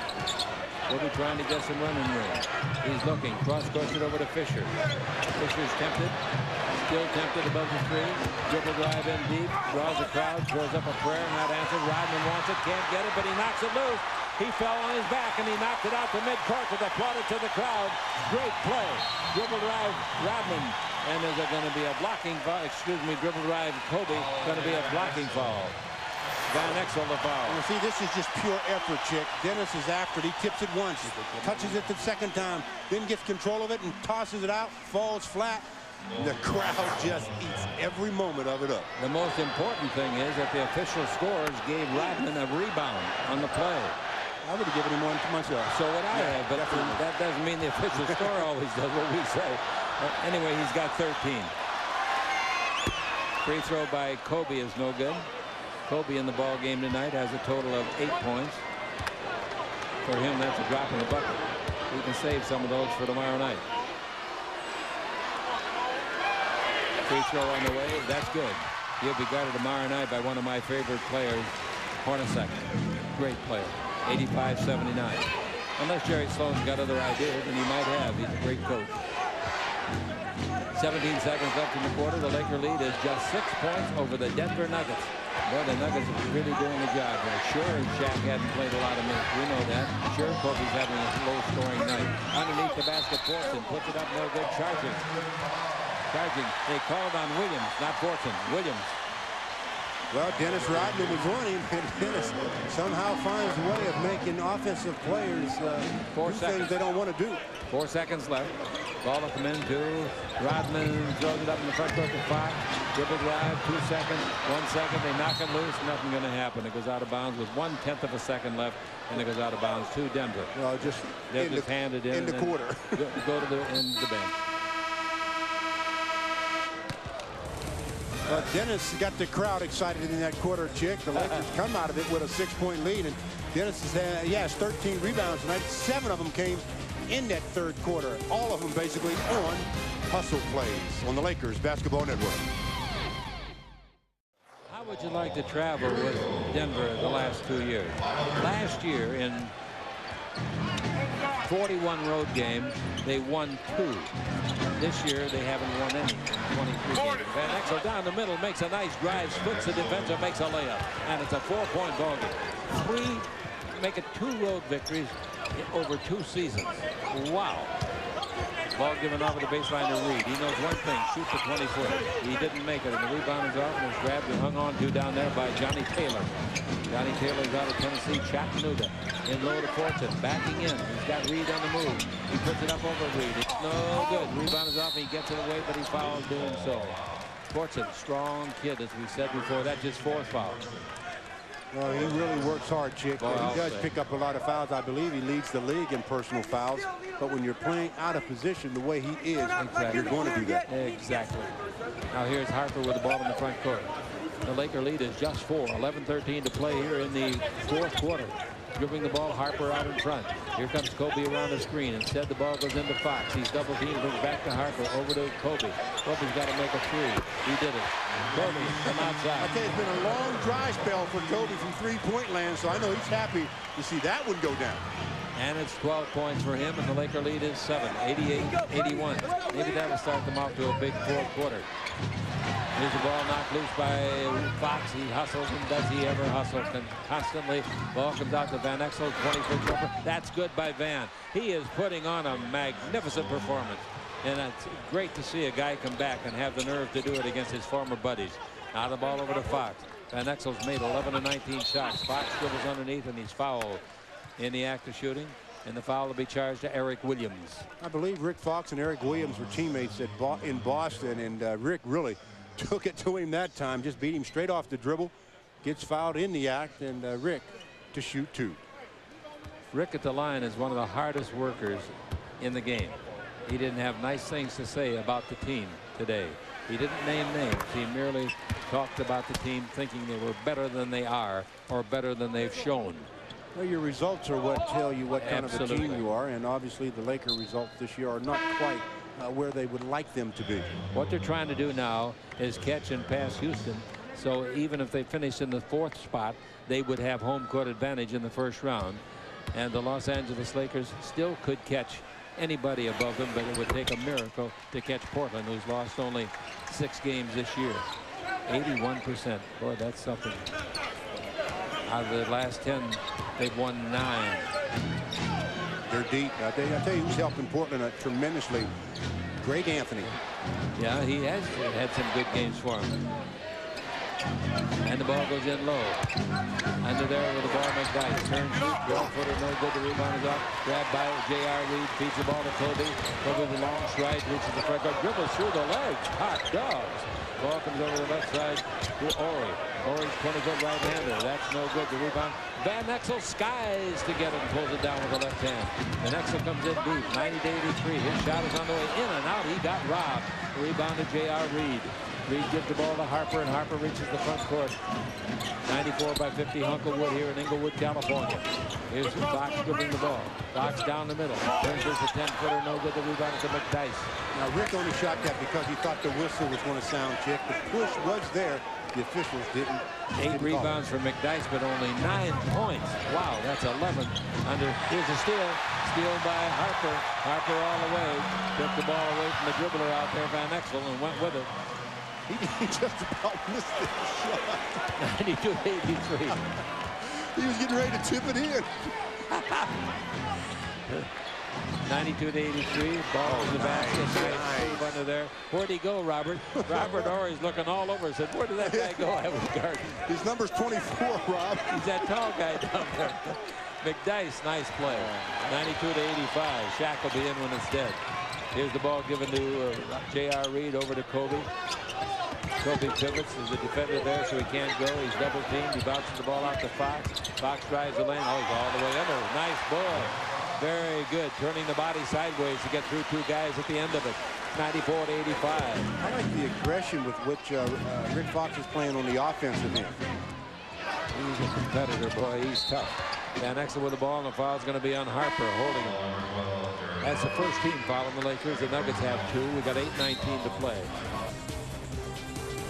Kobe trying to get some running room. He's looking. Cross-courts it over to Fisher. Fisher's tempted. Still tempted above the 3. Dribble drive in deep. Draws a crowd. Throws up a prayer. Not answered. Rodman wants it. Can't get it, but he knocks it loose. He fell on his back, and he knocked it out to midcourt with a applauded to the crowd. Great play. Dribble drive Rodman. And is it going to be a blocking foul? Excuse me, dribble drive Kobe. Going to be a blocking foul. Van Exel the foul. You see, this is just pure effort, Chick. Dennis is after it. He tips it once, touches it the 2nd time, then gets control of it and tosses it out, falls flat. The crowd just eats every moment of it up. The most important thing is that the official scores gave Rodman a rebound on the play. I would have given him one to myself. So would I have, but that doesn't mean the official score always does what we say. Anyway, he's got 13. Free throw by Kobe is no good. Kobe in the ball game tonight has a total of 8 points. For him, that's a drop in the bucket. He can save some of those for tomorrow night. Free throw on the way. That's good. He'll be guarded tomorrow night by one of my favorite players, Hornacek. Great player. 85-79. Unless Jerry Sloan's got other ideas, and he might have. He's a great coach. 17 seconds left in the quarter. The Laker lead is just 6 points over the Denver Nuggets. Well, the Nuggets are really doing the job here. Sure, Shaq hadn't played a lot of minutes. We know that. Sure, Kobe's having a low-scoring night. Underneath the basket, Fortson puts it up, no good. Charging. They called on Williams, not Fortson. Williams. Well, Dennis Rodman was on him, and Dennis somehow finds a way of making offensive players do things they don't want to do. 4 seconds left. Ball will come in to Rodman, throws it up in the front court to Fox. Dribble drive, 2 seconds, 1 second. They knock it loose, nothing going to happen. It goes out of bounds with 1/10 of a second left, and it goes out of bounds to Denver. Well, just handed in the quarter. Go to the bench. Dennis got the crowd excited in that quarter, Chick. The Lakers come out of it with a 6-point lead, and Dennis has 13 rebounds tonight. 7 of them came in that third quarter. All of them basically on hustle plays on the Lakers Basketball Network. How would you like to travel with Denver the last 2 years? Last year in 41 road games, they won 2. This year, they haven't won any in 23 games. Van Exel down the middle, makes a nice drive, splits the defender, makes a layup. And it's a 4-point ball game. Make it 2 road victories over 2 seasons. Wow. Ball given off at the baseline to Reed. He knows one thing, shoot the 20-footer. He didn't make it, and the rebound is off and was grabbed and hung on to down there by Johnny Taylor. Johnny Taylor's out of Tennessee, Chattanooga. In low to Fortson, backing in. He's got Reed on the move. He puts it up over Reed. It's no good. Rebound is off. He gets it away, but he fouls doing so. Fortson, strong kid, as we said before. That's his 4th foul. Well, he really works hard, Chick. He does pick up a lot of fouls. I believe he leads the league in personal fouls. But when you're playing out of position the way he is, you're going to do that. Exactly. Now here's Harper with the ball in the front court. The Laker lead is just 4. 11-13 to play here in the 4th quarter. Dribbling the ball, Harper out in front. Here comes Kobe around the screen. Instead, the ball goes into Fox. He's double teamed, brings back to Harper, over to Kobe. Kobe's got to make a 3. He did it. Kobe from outside. Okay, it's been a long dry spell for Kobe from three-point land, so I know he's happy to see that one go down. And it's 12 points for him, and the Laker lead is 7, 88-81. Maybe that'll start them off to a big 4th quarter. Here's the ball knocked loose by Fox. He hustles, and does he ever hustle constantly? Ball comes out to Van Exel, 20-foot jumper. That's good by Van. He is putting on a magnificent performance. And it's great to see a guy come back and have the nerve to do it against his former buddies. Now the ball over to Fox. Van Exel's made 11 of 19 shots. Fox dribbles underneath, and he's fouled in the act of shooting. And the foul will be charged to Eric Williams. I believe Rick Fox and Eric Williams were teammates in Boston, and Rick really took it to him that time. Just beat him straight off the dribble. Gets fouled in the act, and Rick to shoot 2. Rick at the line is one of the hardest workers in the game. He didn't have nice things to say about the team today. He didn't name names. He merely talked about the team, thinking they were better than they are or better than they've shown. Well, your results are what tell you what kind of a team you are, and obviously the Laker results this year are not quite where they would like them to be. What they're trying to do now is catch and pass Houston, so even if they finish in the 4th spot, they would have home court advantage in the 1st round. And the Los Angeles Lakers still could catch anybody above them, but it would take a miracle to catch Portland, who's lost only 6 games this year. 81%. Boy, that's something. Out of the last 10, they've won 9. They're deep. I tell you who's helping Portland tremendously. Greg Anthony. Yeah, he has had some good games for him. And the ball goes in low. Under there with the ball, McDyess. Turn, shoot, 12-footer, no good. The rebound is off. Grabbed by J.R. Reed. Feeds the ball to Kobe. Kobe with a long stride. Reaches the front court. Dribbles through the legs. Hot dogs. Ball comes over the left side to Ori. Ori's 20-foot right-hander. That's no good. The rebound. Van Exel skies to get it and pulls it down with the left hand. Van Exel comes in deep. 90-83. His shot is on the way in and out. He got robbed. The rebound to J.R. Reed. Reed gives the ball to Harper, and Harper reaches the front court. 94-50 Hunklewood here in Inglewood, California. Here's Fox dribbling the ball. Fox down the middle. Turns this a 10-footer, no good. The rebound to McDyess. Now Rick only shot that because he thought the whistle was going to sound, Chick. The push was there. The officials didn't. 8 rebounds for McDyess, but only 9 points. Wow, that's 11. Here's a steal. Steal by Harper. Harper all the way. Took the ball away from the dribbler out there, Van Exel, and went with it. He just about missed the shot. 92-83. He was getting ready to tip it in. 92-83. Ball in the basket. Nice. Under there. Where'd he go, Robert? Robert Ory's looking all over. Said, where did that guy go? I was guarding. His number's 24, Rob. He's that tall guy down there. McDyess, nice play. 92-85. Shaq will be in when it's dead. Here's the ball given to J.R. Reed over to Kobe. Kobe pivots. There's a defender there, so he can't go. He's double teamed. He bounces the ball out to Fox. Fox drives the lane. Oh, he's all the way under. Nice ball. Very good. Turning the body sideways to get through 2 guys at the end of it. 94-85. I like the aggression with which Rick Fox is playing on the offensive end. He's a competitor, boy. He's tough. Van Exel with the ball, and the foul's going to be on Harper, holding him. That's the first team foul on the Lakers. The Nuggets have 2. We got 8:19 to play.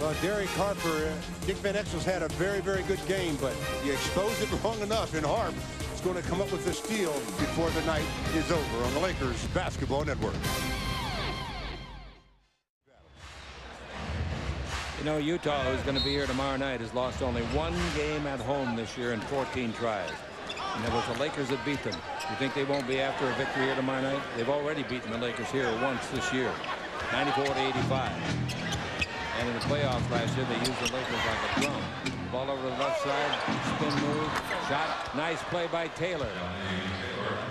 Well, Derek Harper, Dick Van Exel's had a very, very good game, but you expose it long enough, and Harp is going to come up with a steal before the night is over on the Lakers Basketball Network. You know, Utah, who's going to be here tomorrow night, has lost only 1 game at home this year in 14 tries. And it was the Lakers that beat them. You think they won't be after a victory here tomorrow night? They've already beaten the Lakers here once this year, 94-85. And in the playoffs last year, they used the Lakers like a drum. Ball over to the left side, spin move, shot. Nice play by Taylor.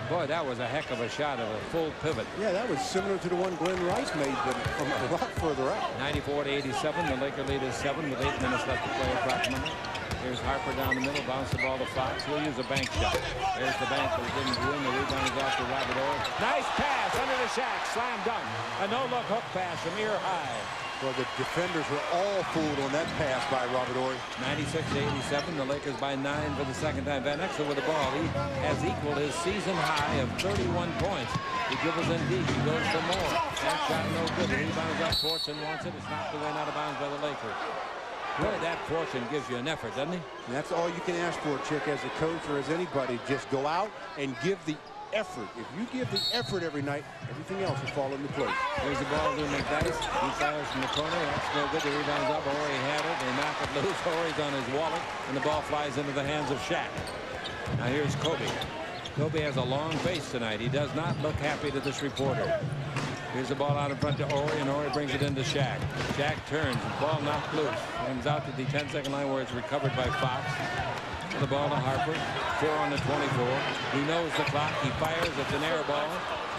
Boy, that was a heck of a shot of a full pivot. Yeah, that was similar to the one Glenn Rice made, but from a lot further out. 94-87. The Laker lead is 7 with 8 minutes left to play approximately. Here's Harper down the middle, bounce the ball to Fox. He'll use a bank shot. There's the bank, but he didn't win. The rebound is off to Robert Horry. Nice pass under the Shaq. Slam dunk. A no-look hook pass from ear high. Well, the defenders were all fooled on that pass by Robert Horry. 96-87. The Lakers by 9 for the second time. Van Exel with the ball. He has equaled his season high of 31 points. He dribbles in deep. He goes for more. That shot no good. The rebound is up. Fortune wants it. It's knocked away, out of bounds by the Lakers. Boy, that Fortune gives you an effort, doesn't he? And that's all you can ask for, Chick, as a coach or as anybody. Just go out and give the effort. If you give the effort every night, everything else will fall into place. Here's the ball to McDyess. He fires from the corner. That's no good. The rebound's up. Horry had it. They knock it loose. Horry's on his wallet, and the ball flies into the hands of Shaq. Now here's Kobe. Kobe has a long face tonight. He does not look happy to this reporter. Here's the ball out in front to Horry, and Horry brings it into Shaq. Shaq turns. The ball knocked loose. Comes out to the 10-second line where it's recovered by Fox. The ball to Harper. 4 on the 24. He knows the clock. He fires. It's an air ball.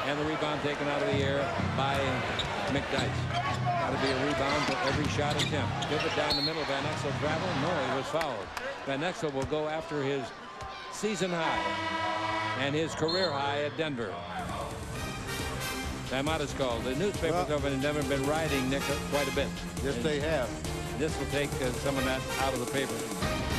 And the rebound taken out of the air by McDyess. Got to be a rebound for every shot attempt. Pivot down the middle. Van Exel travel. No, he was fouled. Van Exel will go after his season high and his career high at Denver. Timeout is called. The newspapers over in Denver have been riding Nick quite a bit. Yes, they have. This will take some of that out of the paper.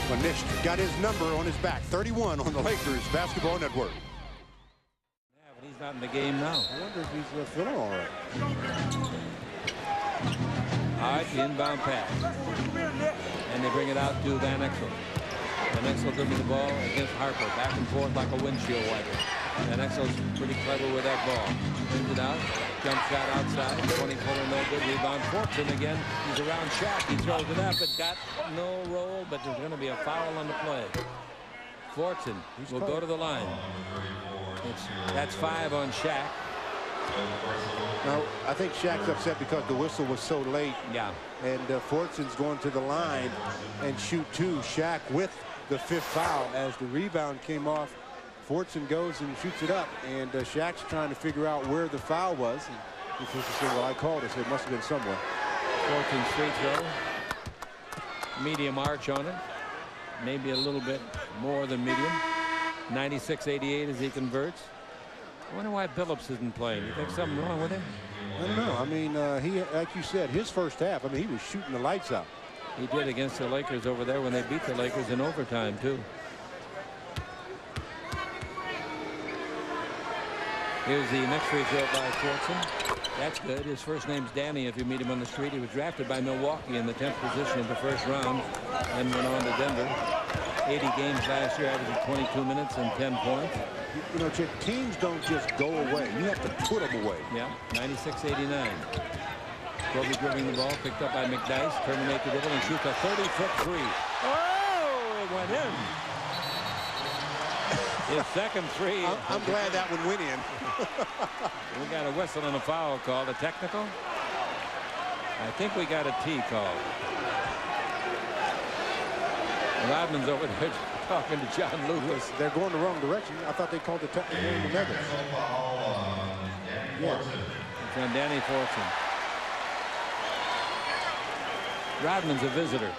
Well, Nick's got his number on his back, 31 on the Lakers Basketball Network. Yeah, but he's not in the game now. I wonder if he's feeling all right. All right, the inbound pass. And they bring it out to Van Exel. Van Exel gives the ball against Harper. Back and forth like a windshield wiper. Van Exel's pretty clever with that ball. Brings it out. Jump shot outside. 20-footer, no good. Rebound. Fortune again. He's around Shaq. He throws it up. It got no roll, but there's going to be a foul on the play. Fortune will go to the line. That's 5 on Shaq. Now, I think Shaq's upset because the whistle was so late. Yeah. And Fortune's going to the line and shoot 2. Shaq with the 5th foul as the rebound came off. Fortune goes and shoots it up, and Shaq's trying to figure out where the foul was. And he's supposed to say, well, I called it, so it must have been somewhere. Fortune's free throw. Medium arch on it. Maybe a little bit more than medium. 96-88 as he converts. I wonder why Billups isn't playing. You think something wrong with him? I don't know. I mean, he, like you said, his first half, I mean, he was shooting the lights out. He did against the Lakers over there when they beat the Lakers in overtime, too. Here's the next free throw by Fortune. That's good. His first name's Danny if you meet him on the street. He was drafted by Milwaukee in the 10th position of the first round and went on to Denver. 80 games last year, averaging 22 minutes and 10 points. You know, Chick, teams don't just go away. You have to put them away. Yeah, 96-89. Kobe dribbling the ball, picked up by McDyess, terminate the dribble and shoots a 30-foot three. Oh, it went in. His second three. I'm glad that one went in. We got a whistle and a foul called. A technical? I think we got a T called. Rodman's over there talking to John Lucas. They're going the wrong direction. I thought they called the technical in the Nuggets. Yes. It's on Danny Fortune. Rodman's a visitor.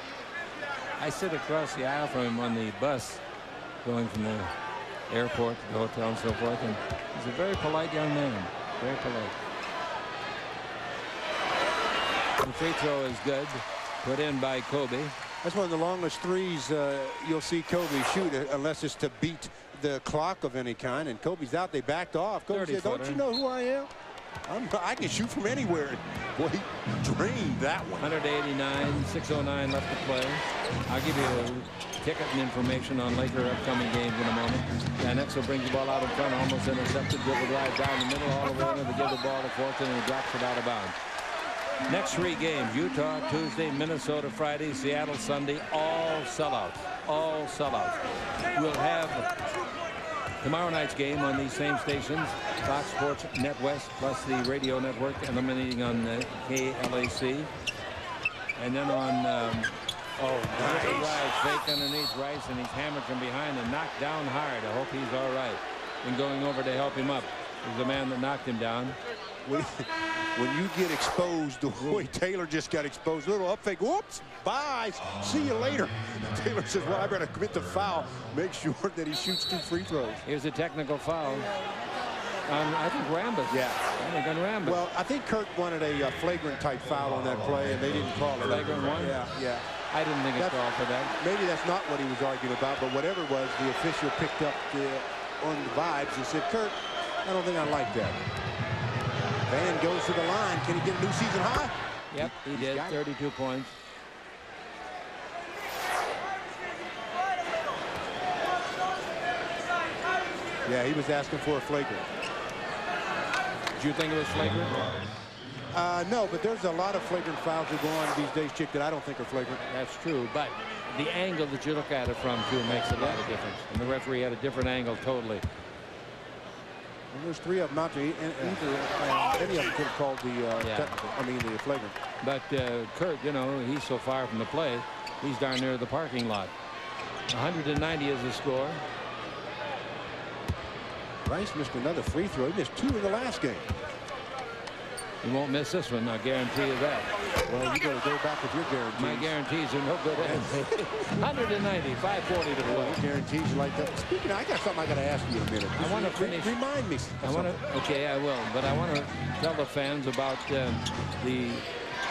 I sit across the aisle from him on the bus going from the airport to the hotel and so forth, and he's a very polite young man. Very polite. The free throw is good. Put in by Kobe. That's one of the longest threes you'll see Kobe shoot, unless it's to beat the clock of any kind. And Kobe's out. They backed off. Kobe said, don't you know who I am? I can shoot from anywhere. Boy, he drained that one. 189, 6:09 left to play. I'll give you ticket and information on Laker upcoming games in a moment. Van Exel brings the ball out in front, almost intercepted. Dribble drive down the middle, all the way in. They give the ball to Fulton, and he drops it out of bounds. Next 3 games: Utah Tuesday, Minnesota Friday, Seattle Sunday. All sellouts. All sellouts. We'll have tomorrow night's game on these same stations, Fox Sports Net West, plus the radio network, eliminating on the KLAC. And then on nice. Fake underneath Rice, and he's hammered from behind and knocked down hard. I hope he's all right. And going over to help him up is the man that knocked him down. When you get exposed the way Taylor just got exposed, little up fake, whoops, bye, see you later. Taylor says, well, I better commit the foul, make sure that he shoots 2 free throws. Here's a technical foul on, I think, Rambis. Yeah. I think on Rambis. Well, I think Kirk wanted a flagrant type foul on that play, and they didn't call it. Flagrant one? Yeah. I didn't think it's called for that. Maybe that's not what he was arguing about, but whatever it was, the official picked up on the vibes and said, Kirk, I don't think I like that. Van goes to the line. Can he get a new season high? Yep, he did. 32 points. Yeah, he was asking for a flagrant. Did you think it was flagrant? No, but there's a lot of flagrant fouls that go on these days, Chick, that I don't think are flagrant. That's true, but the angle that you look at it from, too, makes a lot of difference. And the referee had a different angle totally. And there's 3 of them out there. Any of them could have called the technical, the flagrant. But Kurt, you know, he's so far from the play, he's darn near the parking lot. 190 is the score. Rice missed another free throw. He missed 2 in the last game. He won't miss this one, I guarantee you that. Well, you got to go back with your guarantees. My guarantees are no good. 190, 5:40 to play. Your guarantees are like that. Speaking of, I got something I got to ask you in a minute. I want to finish. Remind me. Okay, I will. But I want to tell the fans about the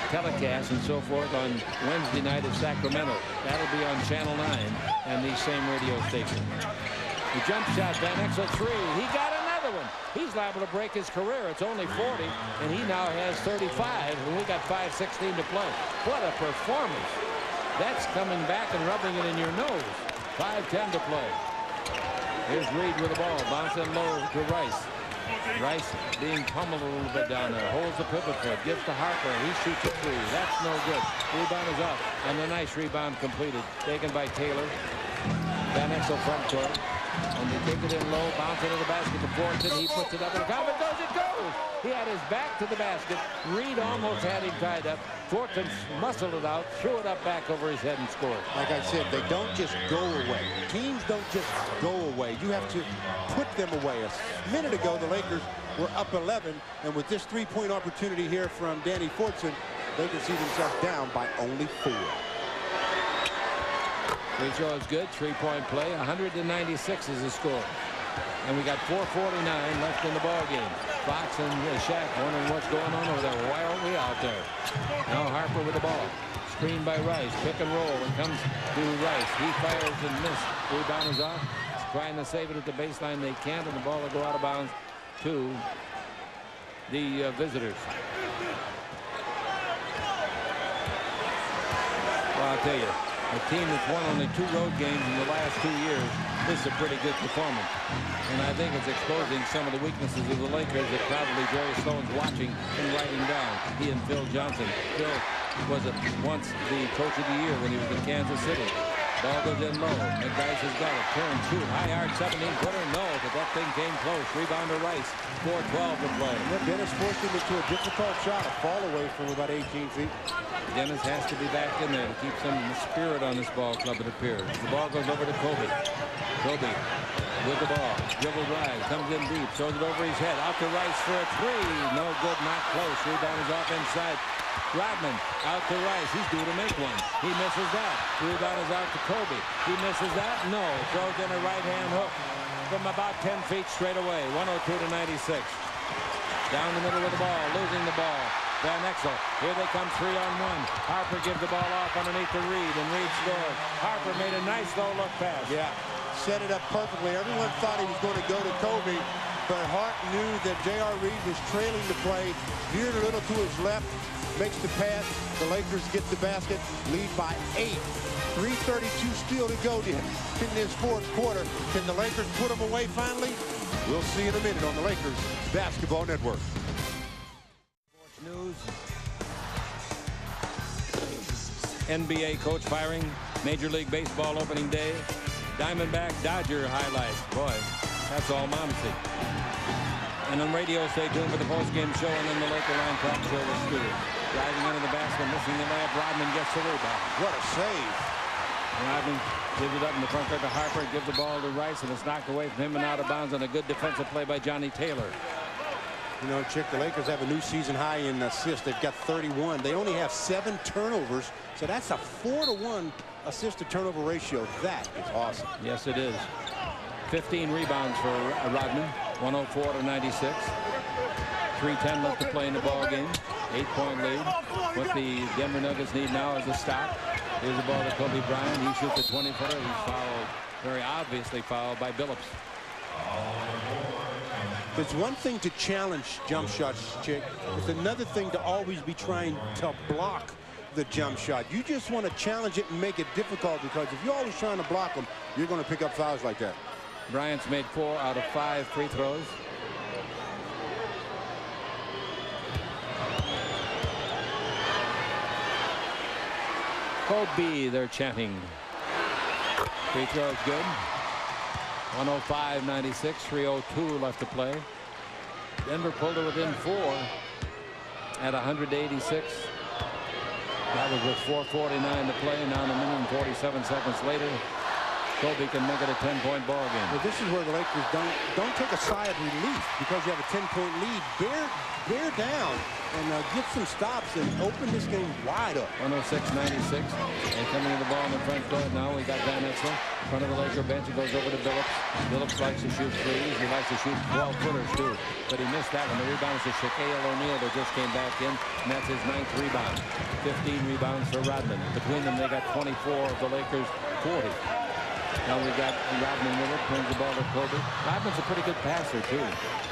telecast and so forth on Wednesday night at Sacramento. That'll be on Channel 9 and the same radio station. The jump shot, Van Exel 3. He got another one. He's liable to break his career. It's only 40, and he now has 35, and we got 5:16 to play. What a performance. That's coming back and rubbing it in your nose. 5:10 to play. Here's Reed with the ball. Bouncing low to Rice. Rice being pummeled a little bit down there. Holds the pivot foot. Gives to Harper. He shoots a 3. That's no good. Rebound is up. And a nice rebound completed. Taken by Taylor. Van Exel front court. And they take it in low, bounce it to the basket to Fulton. He puts it up and comes. It goes, it goes. He had his back to the basket. Reed almost had him tied up. Fulton muscled it out, threw it up back over his head and scored. Like I said, they don't just go away. Teams don't just go away. You have to put them away. A minute ago, the Lakers were up 11, and with this 3-point opportunity here from Danny Fulton, they can see themselves down by only 4. Free throw is good. 3-point play. 196 is the score. And we got 4:49 left in the ball game. Fox and Shaq wondering what's going on over there. Why aren't we out there? Now Harper with the ball. Screened by Rice. Pick and roll. It comes to Rice. He fires and missed. Rebound is off. Trying to save it at the baseline. They can't, and the ball will go out of bounds to the visitors. Well, I'll tell you, a team that's won only 2 road games in the last 2 years, this is a pretty good performance. And I think it's exposing some of the weaknesses of the Lakers that probably Jerry Sloan's watching and writing down. He and Phil Johnson. Phil was once the coach of the year when he was in Kansas City. Ball goes in low. McDyess has got it. Turn, shoot. High arc, 17-footer. No, but that thing came close. Rebound to Rice. 4:12 to play. Dennis forced him into a difficult shot. A fall away from about 18 feet. Dennis has to be back in there to keep some spirit on this ball club, it appears. The ball goes over to Kobe. Kobe with the ball. Dribble drive. Comes in deep. Throws it over his head. Out to Rice for a 3. No good. Not close. Rebound is off inside. Rodman out to Rice. He's due to make one. He misses that. Rebound is out to Kobe. He misses that. No. Throws in a right-hand hook from about 10 feet straight away. 102 to 96. Down the middle of the ball. Losing the ball. Van Exel. Here they come 3-on-1. Harper gives the ball off underneath to Reed, and Reed scores. Harper made a nice low-look pass. Yeah, set it up perfectly. Everyone thought he was going to go to Kobe, but Hart knew that J.R. Reed was trailing the play, veered a little to his left, makes the pass. The Lakers get the basket, lead by 8. 3:32 still to go in this fourth quarter. Can the Lakers put them away finally? We'll see in a minute on the Lakers Basketball Network. Sports news. NBA coach firing. Major League Baseball opening day. Diamondback Dodger highlights. Boy, that's all Mom see. And on radio, stay tuned for the postgame show, and then the Laker Line talk show with Stu. Driving into the basket, missing the layup. Rodman gets the rebound. What a save. Rodman gives it up in the front court to Harper, gives the ball to Rice, and it's knocked away from him and out of bounds on a good defensive play by Johnny Taylor. You know, Chick, the Lakers have a new season high in assists. They've got 31. They only have 7 turnovers, so that's a 4-to-1 assist-to-turnover ratio. That is awesome. Yes, it is. 15 rebounds for Rodman, 104-96. 3:10 left to play in the ball game. 8-point lead. What the Denver Nuggets need now is a stop. Here's the ball to Kobe Bryant. He shoots a 20-footer. He's fouled, very obviously fouled by Billups. It's one thing to challenge jump shots, Chick. It's another thing to always be trying to block the jump shot. You just want to challenge it and make it difficult, because if you're always trying to block them, you're going to pick up fouls like that. Bryant's made 4 out of 5 free throws. Kobe, they're chanting. Free throw is good. 105-96, 3:02 left to play. Denver pulled it within 4 at 186. That was with 4:49 to play. Now, in a minute and 47 seconds later, Kobe can make it a 10-point ball game. Well, this is where the Lakers don't take a sigh of relief, because you have a 10-point lead. Bear down and get some stops and open this game wide up. 106-96. And coming to the ball in the front court now, we got Van Exel in front of the Laker bench. It goes over to Billups. Billups likes to shoot threes. He likes to shoot 12-footers too, but he missed that one. The rebound is to Shaquille O'Neal that just came back in, and that's his 9th rebound. 15 rebounds for Rodman. Between them, they got 24 of the Lakers' 40. Now we got Rodman with it, brings the ball to Kobe. Rodman's a pretty good passer too.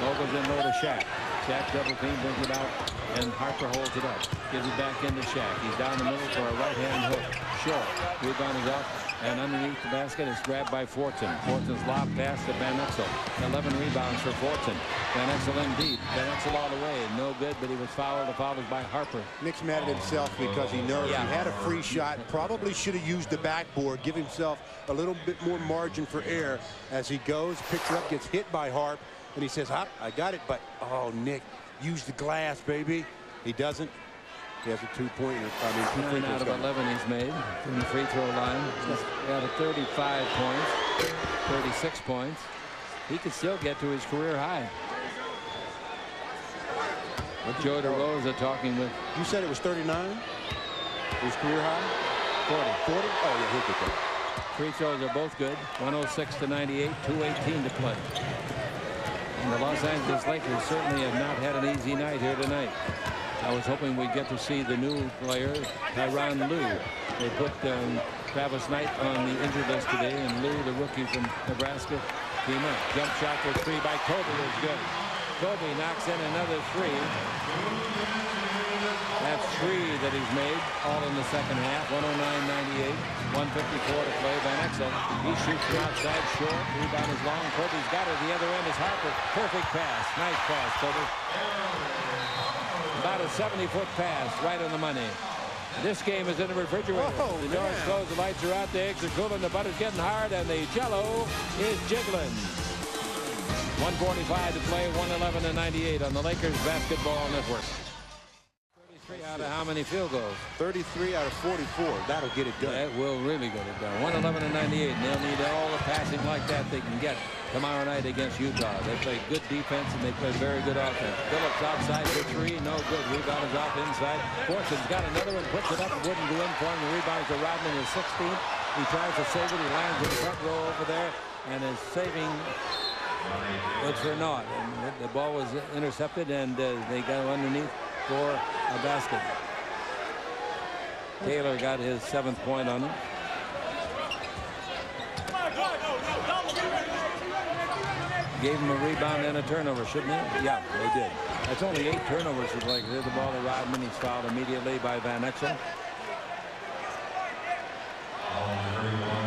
Ball goes in low to Shaq. Shaq double team, brings it out, and Harper holds it up. Gives it back into Shaq. He's down the middle for a right-hand hook. Short. Rebound is up, and underneath the basket is grabbed by Fortson. Fortson's lob pass to Van Exel. 11 rebounds for Fortson. Van Exel indeed. Van Exel all the way. No good, but he was fouled. The foul was by Harper. Nick's mad at himself because he knows he had a free shot. Probably should have used the backboard. Give himself a little bit more margin for error as he goes, picks it up, gets hit by Harp, and he says, "Hop, I got it," but oh, Nick, use the glass, baby. He doesn't. He has a 2-point. 9 out of 11 he's made from the free throw line. He's got a 35 points, 36 points. He could still get to his career high. Joe DeRosa talking with. You said it was 39? His career high? 40. 40? Oh, yeah, he'll get that. Free throws are both good. 106-98, 2:18 to play. And the Los Angeles Lakers certainly have not had an easy night here tonight. I was hoping we'd get to see the new player, Tyronn Lue. They put Travis Knight on the injured list today, and Lue, the rookie from Nebraska, came up. Jump shot for 3 by Kobe is good. Kobe knocks in another 3. That's 3 that he's made, all in the second half. 109-98, 154 to play. Van Exel, he shoots from outside short. Rebound is long. Kobe's got it. The other end is Harper. Perfect pass. Nice pass, Kobe. About a 70-foot pass, right on the money. This game is in the refrigerator. Oh, the doors closed, the lights are out, the eggs are cooling, the butter's getting hard, and the Jell-O is jiggling. 145 to play, 111-98 on the Lakers Basketball Network. 33 out of how many field goals? 33 out of 44. That'll get it done. That will really get it done. 111-98, and they'll need all the passing like that they can get tomorrow night against Utah. They play good defense, and they play very good offense. Billups outside for 3, no good. Rebound is off inside. Fortson's got another one, puts it up, it wouldn't go in for him. The rebound to Rodman is 16. He tries to save it. He lands in the front row over there, and is saving was for naught. And the ball was intercepted, and they go underneath for a basket. Taylor got his 7th point on it. Gave him a rebound and a turnover, shouldn't he? Yeah, they did. That's only 8 turnovers for the Lakers. Here's the ball to Rodman. He's fouled immediately by Van Exel.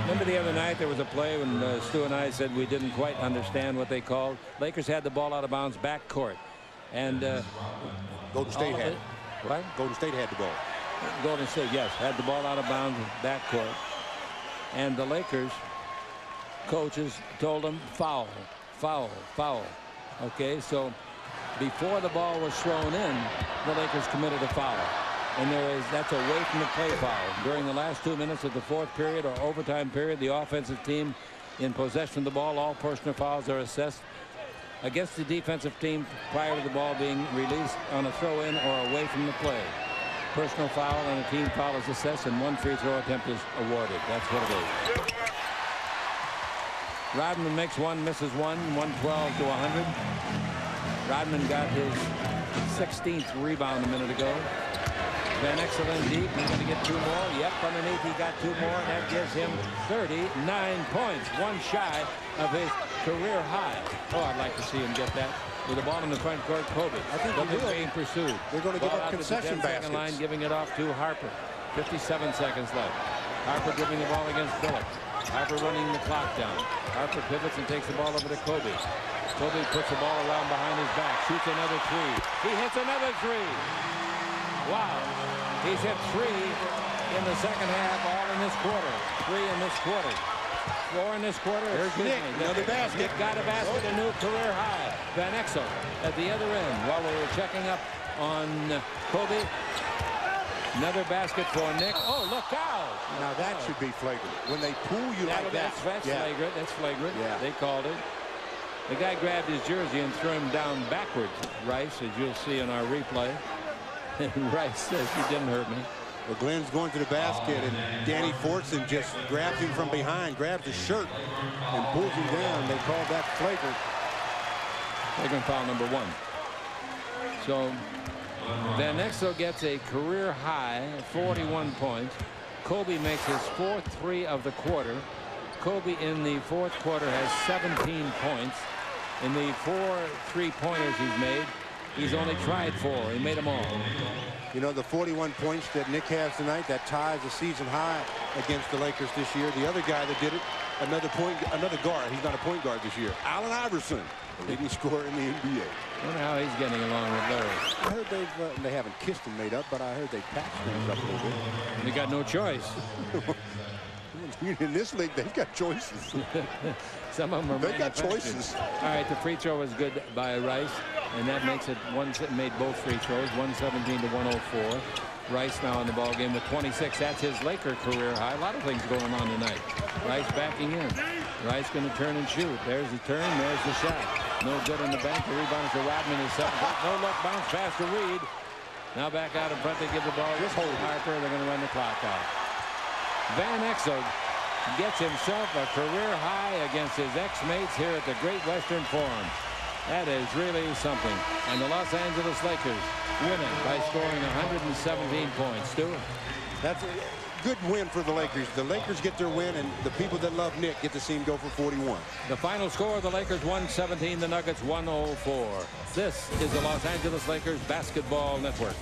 Remember the other night there was a play when Stu and I said we didn't quite understand what they called. Lakers had the ball out of bounds back court. And Golden State had it. What? Golden State had the ball. Golden State, yes, had the ball out of bounds back court. And the Lakers coaches told them foul, foul, foul. Okay, so before the ball was thrown in, the Lakers committed a foul. And that's away from the play foul. During the last 2 minutes of the 4th period or overtime period, the offensive team in possession of the ball, all personal fouls are assessed against the defensive team prior to the ball being released on a throw-in or away from the play. Personal foul and a team foul is assessed, and 1 free throw attempt is awarded. That's what it is. Rodman makes 1, misses 1, 112 to 100. Rodman got his 16th rebound a minute ago. Van Exel in deep. He's going to get 2 more. Yep, underneath he got 2 more, and that gives him 39 points. 1 shy of his career high. Oh, I'd like to see him get that. With the ball in the front court, Kobe. I think Kobe being pursued. They're going to give up concession baskets. Line, giving it off to Harper. 57 seconds left. Harper dribbling the ball against Phillips. Harper running the clock down. Harper pivots and takes the ball over to Kobe. Kobe puts the ball around behind his back. Shoots another 3. He hits another 3. Wow. He's hit 3 in the second half, all in this quarter. 3 in this quarter. 4 in this quarter. There's Nick, another basket. Nick got a basket, a new career high. Van Exel at the other end while we were checking up on Kobe. Another basket for Nick. Oh, look out. Now that should be flagrant. When they pull you like that. That's flagrant. That's flagrant. Yeah. They called it. The guy grabbed his jersey and threw him down backwards, Rice, as you'll see in our replay. And Rice says, he didn't hurt me. Well, Glenn's going to the basket, and Danny Fortson just grabs him from behind, grabs his shirt, and pulls him down. They called that flagrant. Flagrant foul number 1. So Van Exel gets a career high, 41 points. Kobe makes his 4th 3 of the quarter. Kobe in the 4th quarter has 17 points. In the 4 3-pointers he's made, he's only tried 4. He made them all. You know, the 41 points that Nick has tonight, that ties the season high against the Lakers this year. The other guy that did it, another guard. He's not a point guard this year. Allen Iverson, the leading scorer in the NBA. I wonder how he's getting along with Larry. I heard they haven't kissed and made up, but I heard they patched things up a little bit. They got no choice. In this league, they've got choices. Some of them are They got choices. All right, the free throw is good by Rice, and that makes it made both free throws, 117 to 104. Rice now in the ball game with 26. That's his Laker career high. A lot of things going on tonight. Rice backing in. Rice going to turn and shoot. There's the turn. There's the shot. No good in the bank. The rebound to Rodman is 7. No look. Bounce pass to Reed. Now back out in front. They give the ball to Harper. They're going to run the clock out. Van Exel gets himself a career high against his ex-mates here at the Great Western Forum. That is really something. And the Los Angeles Lakers winning by scoring 117 points. Stu? That's a good win for the Lakers. The Lakers get their win, and the people that love Nick get to see him go for 41. The final score of the Lakers 117, the Nuggets 104. This is the Los Angeles Lakers Basketball Network.